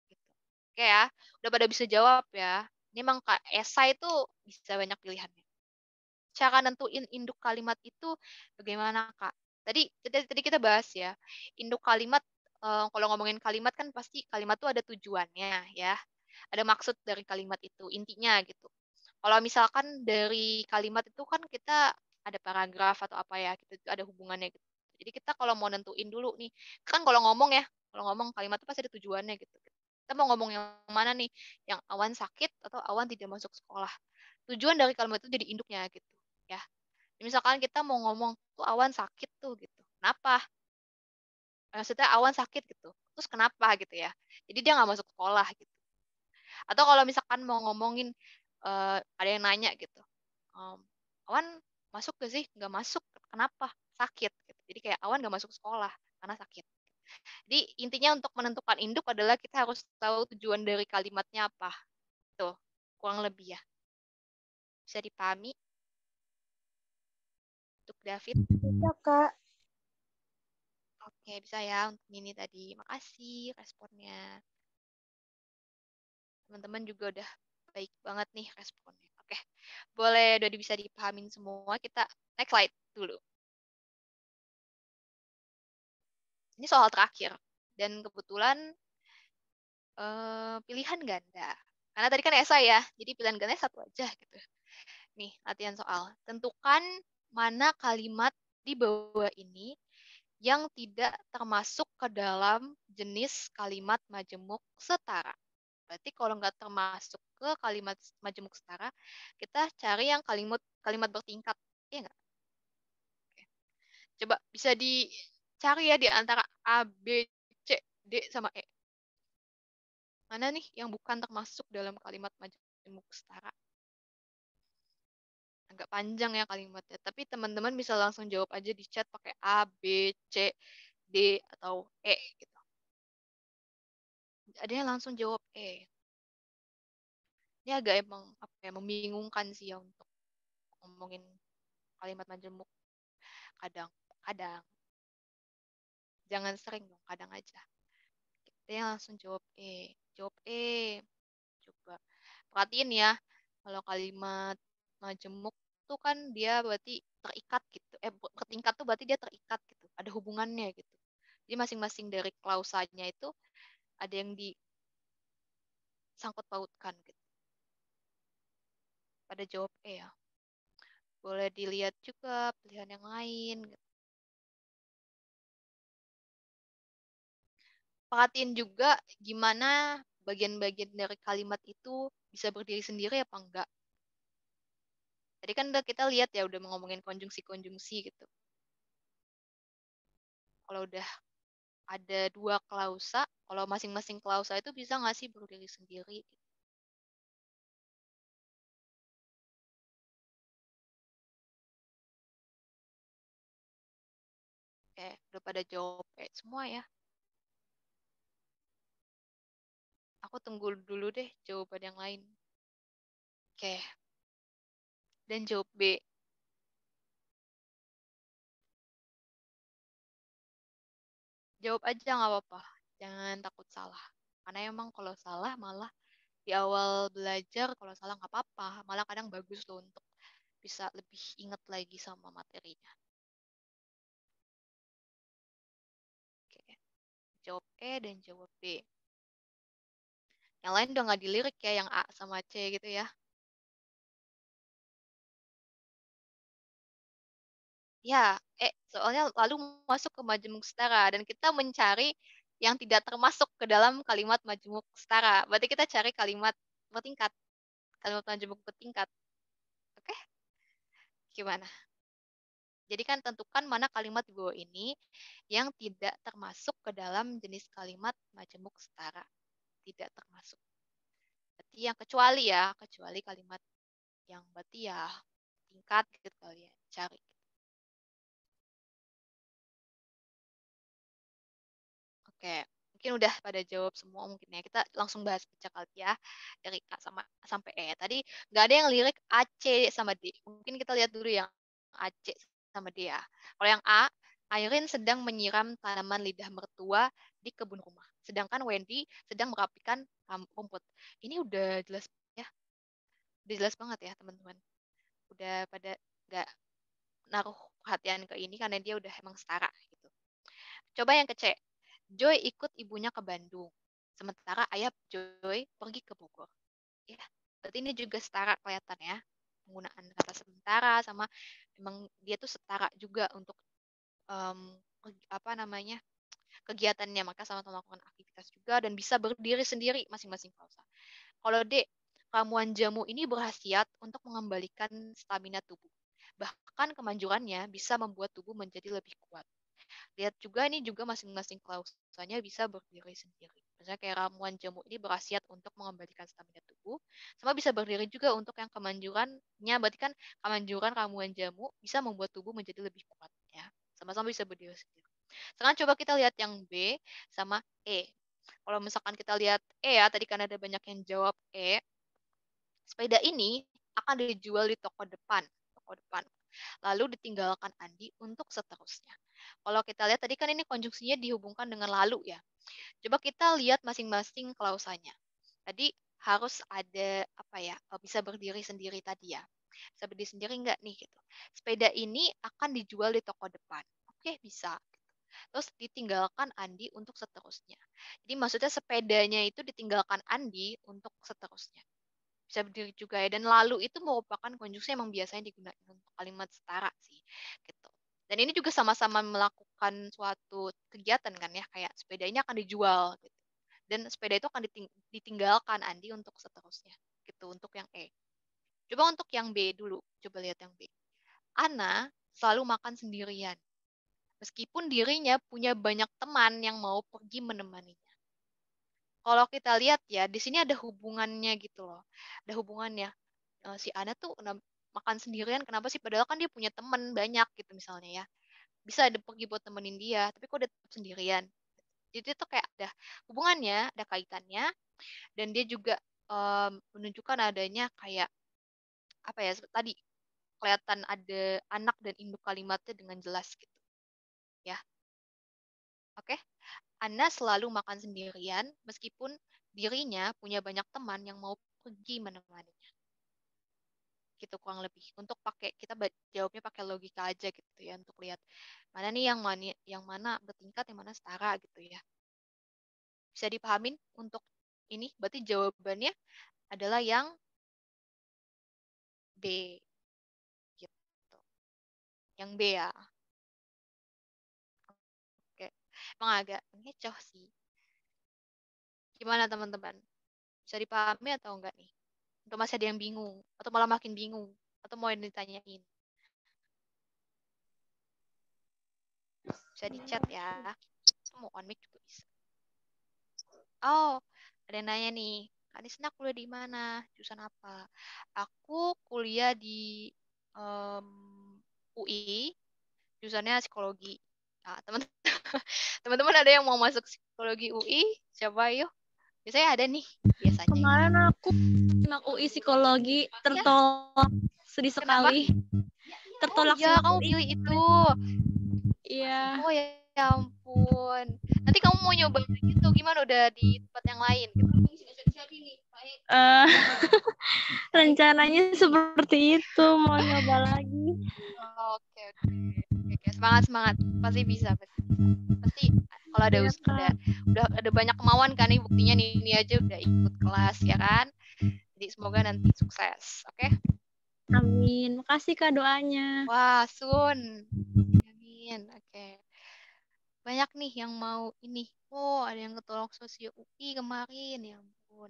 Gitu. Oke ya, udah pada bisa jawab ya. Ini emang esai itu bisa banyak pilihannya. Cara nentuin induk kalimat itu bagaimana, Kak? Tadi kita bahas ya, induk kalimat, kalau ngomongin kalimat kan pasti kalimat tuh ada tujuannya ya. Ada maksud dari kalimat itu, intinya gitu. Kalau misalkan dari kalimat itu kan kita ada paragraf atau apa ya, gitu, itu ada hubungannya gitu. Jadi kita kalau mau nentuin dulu nih, kan kalau ngomong ya, kalau ngomong kalimat itu pasti ada tujuannya gitu. Kita mau ngomong yang mana nih? Yang awan sakit atau awan tidak masuk sekolah? Tujuan dari kalimat itu jadi induknya gitu ya. Misalkan kita mau ngomong tuh awan sakit tuh gitu. Kenapa? Maksudnya awan sakit gitu. Terus kenapa gitu ya? Jadi dia nggak masuk sekolah gitu. Atau kalau misalkan mau ngomongin ada yang nanya gitu. Em, awan masuk gak sih? Nggak masuk. Kenapa? Sakit. Gitu. Jadi kayak awan nggak masuk sekolah karena sakit. Jadi intinya untuk menentukan induk adalah kita harus tahu tujuan dari kalimatnya apa. Tuh, kurang lebih ya. Bisa dipahami untuk David? Bisa, Kak. Oke, bisa ya untuk ini tadi. Makasih responnya. Teman-teman juga udah Baik banget nih responnya. Oke, boleh udah bisa dipahamin semua. Kita next slide dulu. Ini soal terakhir. Dan kebetulan pilihan ganda. Karena tadi kan esai ya, jadi pilihan ganda satu aja gitu. Nih, latihan soal. Tentukan mana kalimat di bawah ini yang tidak termasuk ke dalam jenis kalimat majemuk setara. Berarti kalau nggak termasuk ke kalimat majemuk setara, kita cari yang kalimat bertingkat. Iya nggak? Oke. Coba bisa dicari ya di antara A, B, C, D, sama E. Mana nih yang bukan termasuk dalam kalimat majemuk setara? Agak panjang ya kalimatnya, tapi teman-teman bisa langsung jawab aja di chat pakai A, B, C, D, atau E gitu. Ada yang langsung jawab E. Ini agak emang apa ya, membingungkan sih ya untuk ngomongin kalimat majemuk. Kadang jangan sering dong, kadang aja. Dia langsung jawab E. Jawab E. Coba perhatiin ya, kalau kalimat majemuk tuh kan dia berarti terikat gitu. Bertingkat tuh berarti dia terikat gitu. Ada hubungannya gitu. Jadi masing-masing dari klausanya itu ada yang disangkut pautkan gitu. Pada jawab E ya. Boleh dilihat juga pilihan yang lain gitu. Perhatiin juga gimana bagian-bagian dari kalimat itu bisa berdiri sendiri apa enggak. Tadi kan udah kita lihat ya, udah ngomongin konjungsi-konjungsi gitu. Kalau udah ada dua klausa, kalau masing-masing klausa itu bisa nggak sih berdiri sendiri? Oke, udah pada jawab semua ya. Aku tunggu dulu deh jawaban yang lain. Oke, dan jawab B. Jawab aja nggak apa-apa. Jangan takut salah. Karena emang kalau salah malah di awal belajar kalau salah nggak apa-apa. Malah kadang bagus loh untuk bisa lebih ingat lagi sama materinya. Oke, jawab E dan jawab B. Yang lain udah nggak dilirik ya, yang A sama C gitu ya. Ya, soalnya lalu masuk ke majemuk setara dan kita mencari yang tidak termasuk ke dalam kalimat majemuk setara. Berarti kita cari kalimat bertingkat, kalimat majemuk bertingkat. Oke, gimana? Jadi kan tentukan mana kalimat di bawah ini yang tidak termasuk ke dalam jenis kalimat majemuk setara. Tidak termasuk. Berarti yang kecuali kalimat yang berarti ya tingkat gitu kali ya, cari. Oke, mungkin udah pada jawab semua mungkin ya. Kita langsung bahas pecah kali ya dari A sampai E. Tadi nggak ada yang lirik A, C sama D. Mungkin kita lihat dulu yang A, C sama D ya. Kalau yang A, Airin sedang menyiram tanaman lidah mertua di kebun rumah. Sedangkan Wendy sedang merapikan rumput. Ini udah jelas ya. Udah jelas banget ya teman-teman. Udah pada nggak naruh perhatian ke ini karena dia udah emang setara gitu. Coba yang ke C. Joy ikut ibunya ke Bandung. Sementara ayah Joy pergi ke Bogor. Ya, berarti ini juga setara kelihatan ya. Penggunaan kata sementara sama memang dia tuh setara juga untuk apa namanya kegiatannya. Maka sama-sama melakukan aktivitas juga dan bisa berdiri sendiri masing-masing klausa. Kalau D, ramuan jamu ini berkhasiat untuk mengembalikan stamina tubuh. Bahkan kemanjurannya bisa membuat tubuh menjadi lebih kuat. Lihat juga ini juga masing-masing klausanya bisa berdiri sendiri. Misalnya kayak ramuan jamu ini berkhasiat untuk mengembalikan stamina tubuh, sama bisa berdiri juga untuk yang kemanjurannya, berarti kan kemanjuran ramuan jamu bisa membuat tubuh menjadi lebih kuat ya. Sama-sama bisa berdiri sendiri. Sekarang coba kita lihat yang B sama E. Kalau misalkan kita lihat E ya, tadi kan ada banyak yang jawab E. Sepeda ini akan dijual di toko depan. Toko depan. Lalu ditinggalkan Andi untuk seterusnya. Kalau kita lihat tadi kan ini konjungsinya dihubungkan dengan lalu ya. Coba kita lihat masing-masing klausanya. Tadi harus ada apa ya, bisa berdiri sendiri tadi ya. Bisa berdiri sendiri nggak nih gitu. Sepeda ini akan dijual di toko depan. Oke, bisa. Terus ditinggalkan Andi untuk seterusnya. Jadi maksudnya sepedanya itu ditinggalkan Andi untuk seterusnya. Bisa berdiri juga ya. Dan lalu itu merupakan konjungsi yang biasanya digunakan untuk kalimat setara sih. Gitu. Dan ini juga sama-sama melakukan suatu kegiatan kan ya. Kayak sepeda ini akan dijual gitu. Dan sepeda itu akan ditinggalkan Andi untuk seterusnya. Gitu untuk yang E. Coba untuk yang B dulu. Coba lihat yang B. Ana selalu makan sendirian. Meskipun dirinya punya banyak teman yang mau pergi menemaninya. Kalau kita lihat ya, di sini ada hubungannya gitu loh. Ada hubungannya. Si Ana tuh makan sendirian, kenapa sih? Padahal kan dia punya teman banyak gitu misalnya ya. Bisa ada pergi buat temenin dia, tapi kok dia tetap sendirian. Jadi itu kayak ada hubungannya, ada kaitannya. Dan dia juga menunjukkan adanya kayak, apa ya, tadi kelihatan ada anak dan induk kalimatnya dengan jelas gitu. Ya, oke? Ana selalu makan sendirian meskipun dirinya punya banyak teman yang mau pergi menemaninya. Gitu kurang lebih. Untuk pakai kita jawabnya pakai logika aja gitu ya untuk lihat mana nih yang mana bertingkat, yang mana setara gitu ya. Bisa dipahamin untuk ini? Berarti jawabannya adalah yang B. Gitu. Yang B ya. Oke. Emang agak ngecoh sih. Gimana teman-teman? Bisa dipahami atau enggak nih? Atau masih ada yang bingung? Atau malah makin bingung? Atau mau ditanyain? Bisa di chat ya. Mau on mic juga bisa. Oh, ada yang nanya nih. Kanisna kuliah di mana? Jurusan apa? Aku kuliah di UI, jurusannya psikologi. Nah, teman-teman ada yang mau masuk psikologi UI? Coba yuk. Biasanya ada nih, biasanya. Kemarin aku anak UI psikologi tertolak, sedih Kenapa? sekali. Tertolak Ya, sama kamu UI. pilih itu. Iya. Oh ya ampun. Nanti kamu mau nyoba gitu, gimana udah di tempat yang lain gitu? Eh, rencananya seperti itu, mau nyoba lagi. Oke. Semangat. Pasti bisa. Pasti kalau ada Iya, Kak. udah ada banyak kemauan kan nih, buktinya nih ini aja udah ikut kelas ya kan. Jadi semoga nanti sukses. Oke? Amin. Makasih Kak doanya. Wah, Sun. Amin. Oke. Banyak nih yang mau ini. Oh, ada yang ketolong sosio UI kemarin. Ya ampun.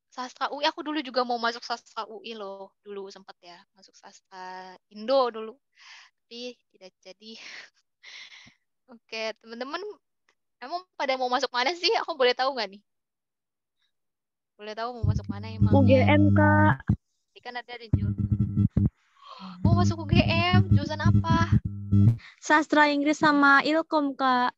Sastra UI, aku dulu juga mau masuk sastra UI loh. Dulu sempet ya, masuk sastra Indo dulu. Tapi tidak jadi. Oke, teman-teman, emang pada mau masuk mana sih? Aku boleh tahu nggak nih? Boleh tahu mau masuk mana emangnya? UGM Kak. Jadi kan ada di Oh, masuk UGM. Jurusan apa? Sastra Inggris sama Ilkom Kak.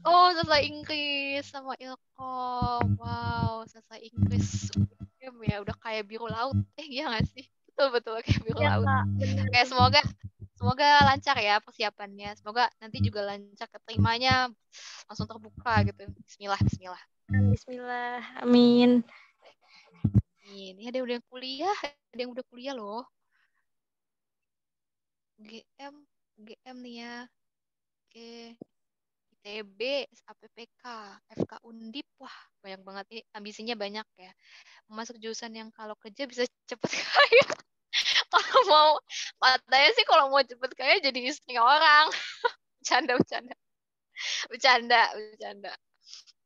Oh, sastra Inggris sama Ilkom. Wow, sastra Inggris. UGM ya, udah kayak biru laut. Iya nggak sih? Betul kayak biru Iya laut. Kak. Kayak semoga lancar ya persiapannya. Semoga nanti juga lancar keterimanya langsung terbuka gitu. Bismillah. Bismillah. Amin. Ini ada yang udah kuliah loh. UGM nih ya. Oke. ITB, APPK, FK Undip, wah banyak banget nih, ambisinya banyak ya. Masuk jurusan yang kalau kerja bisa cepet kaya. Kalau mau, katanya sih kalau mau cepet kaya jadi istri orang. Bercanda.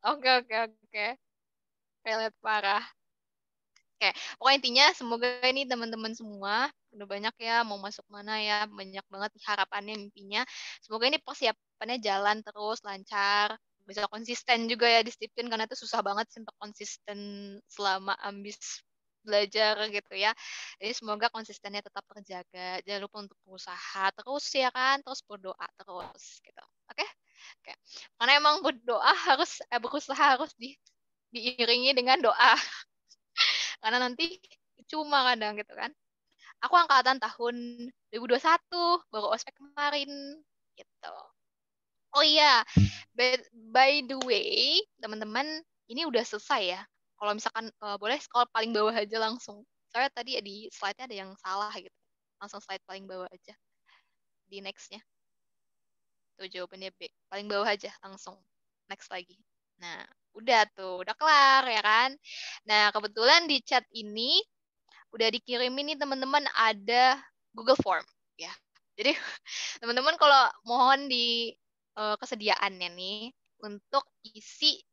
Oke. Pelet parah. Oke, pokoknya intinya semoga ini teman-teman semua udah banyak ya mau masuk mana ya, banyak banget harapannya, mimpinya. Semoga ini persiapannya jalan terus lancar, bisa konsisten juga ya disiplin karena itu susah banget sih untuk konsisten selama ambis belajar gitu ya. Jadi semoga konsistennya tetap terjaga. Jangan lupa untuk berusaha terus ya kan, terus berdoa terus gitu. Oke? Oke. Karena emang berusaha harus diiringi dengan doa. Karena nanti cuma kadang gitu kan. Aku angkatan tahun 2021, baru ospek kemarin gitu. Oh iya, by the way, teman-teman, ini udah selesai ya. Kalau misalkan boleh scroll paling bawah aja langsung. Soalnya tadi di slide-nya ada yang salah gitu. Langsung slide paling bawah aja. Di next-nya. Tuh jawabannya B. Paling bawah aja langsung. Next lagi. Nah, udah tuh. Udah kelar ya kan. Nah, kebetulan di chat ini udah dikirimin nih teman-teman ada Google Form. Ya. Jadi teman-teman kalau mohon di kesediaannya nih untuk isi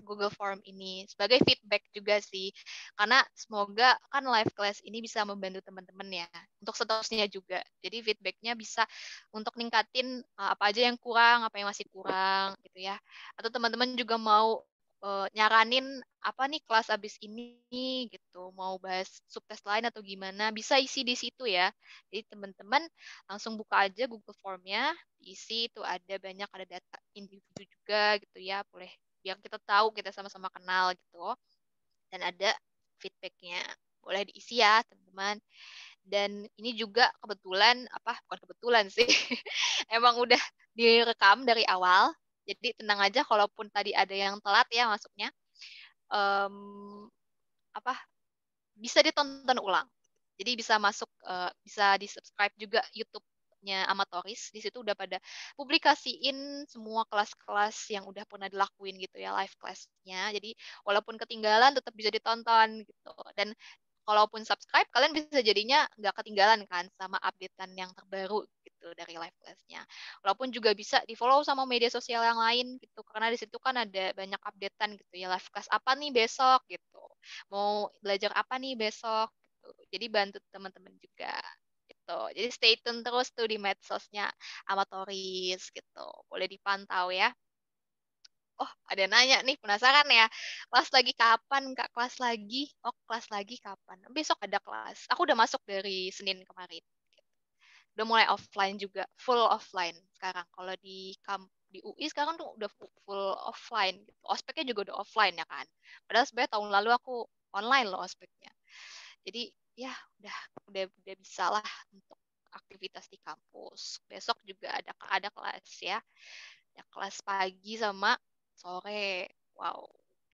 Google Form ini sebagai feedback juga sih. Karena semoga kan live class ini bisa membantu teman-teman ya untuk seterusnya juga. Jadi feedbacknya bisa untuk ningkatin apa aja yang kurang, apa yang masih kurang gitu ya. Atau teman-teman juga mau nyaranin apa nih kelas abis ini gitu, mau bahas subtes lain atau gimana, bisa isi di situ ya. Jadi teman-teman langsung buka aja Google Form-nya, isi itu ada data individu juga gitu ya, boleh biar kita tahu kita sama-sama kenal gitu. Dan ada feedbacknya, boleh diisi ya teman-teman. Dan ini juga kebetulan bukan kebetulan sih, emang udah direkam dari awal. Jadi tenang aja, kalaupun tadi ada yang telat ya masuknya, em, apa bisa ditonton ulang. Jadi bisa masuk, bisa di-subscribe juga YouTube-nya Amatoris. Di situ udah pada publikasiin semua kelas-kelas yang udah pernah dilakuin gitu ya, live class-nya. Jadi walaupun ketinggalan tetap bisa ditonton gitu. Dan kalaupun subscribe, kalian bisa jadinya nggak ketinggalan kan sama updatean yang terbaru gitu dari live class-nya. Walaupun juga bisa di-follow sama media sosial yang lain gitu. Karena di situ kan ada banyak updatean gitu ya, live class apa nih besok gitu. Mau belajar apa nih besok gitu. Jadi bantu teman-teman juga gitu. Jadi stay tune terus tuh di medsosnya Amatoris gitu. Boleh dipantau ya. Oh, ada nanya nih, penasaran ya. Kelas lagi kapan, Kak? Kelas lagi? Oh, kelas lagi kapan? Besok ada kelas. Aku udah masuk dari Senin kemarin. Udah mulai offline juga, full offline sekarang. Kalau di UI sekarang tuh udah full offline gitu. Ospeknya juga udah offline ya kan. Padahal sebenarnya tahun lalu aku online loh ospeknya. Jadi ya udah bisa lah untuk aktivitas di kampus. Besok juga ada kelas ya. Ada kelas pagi sama sore. Wow.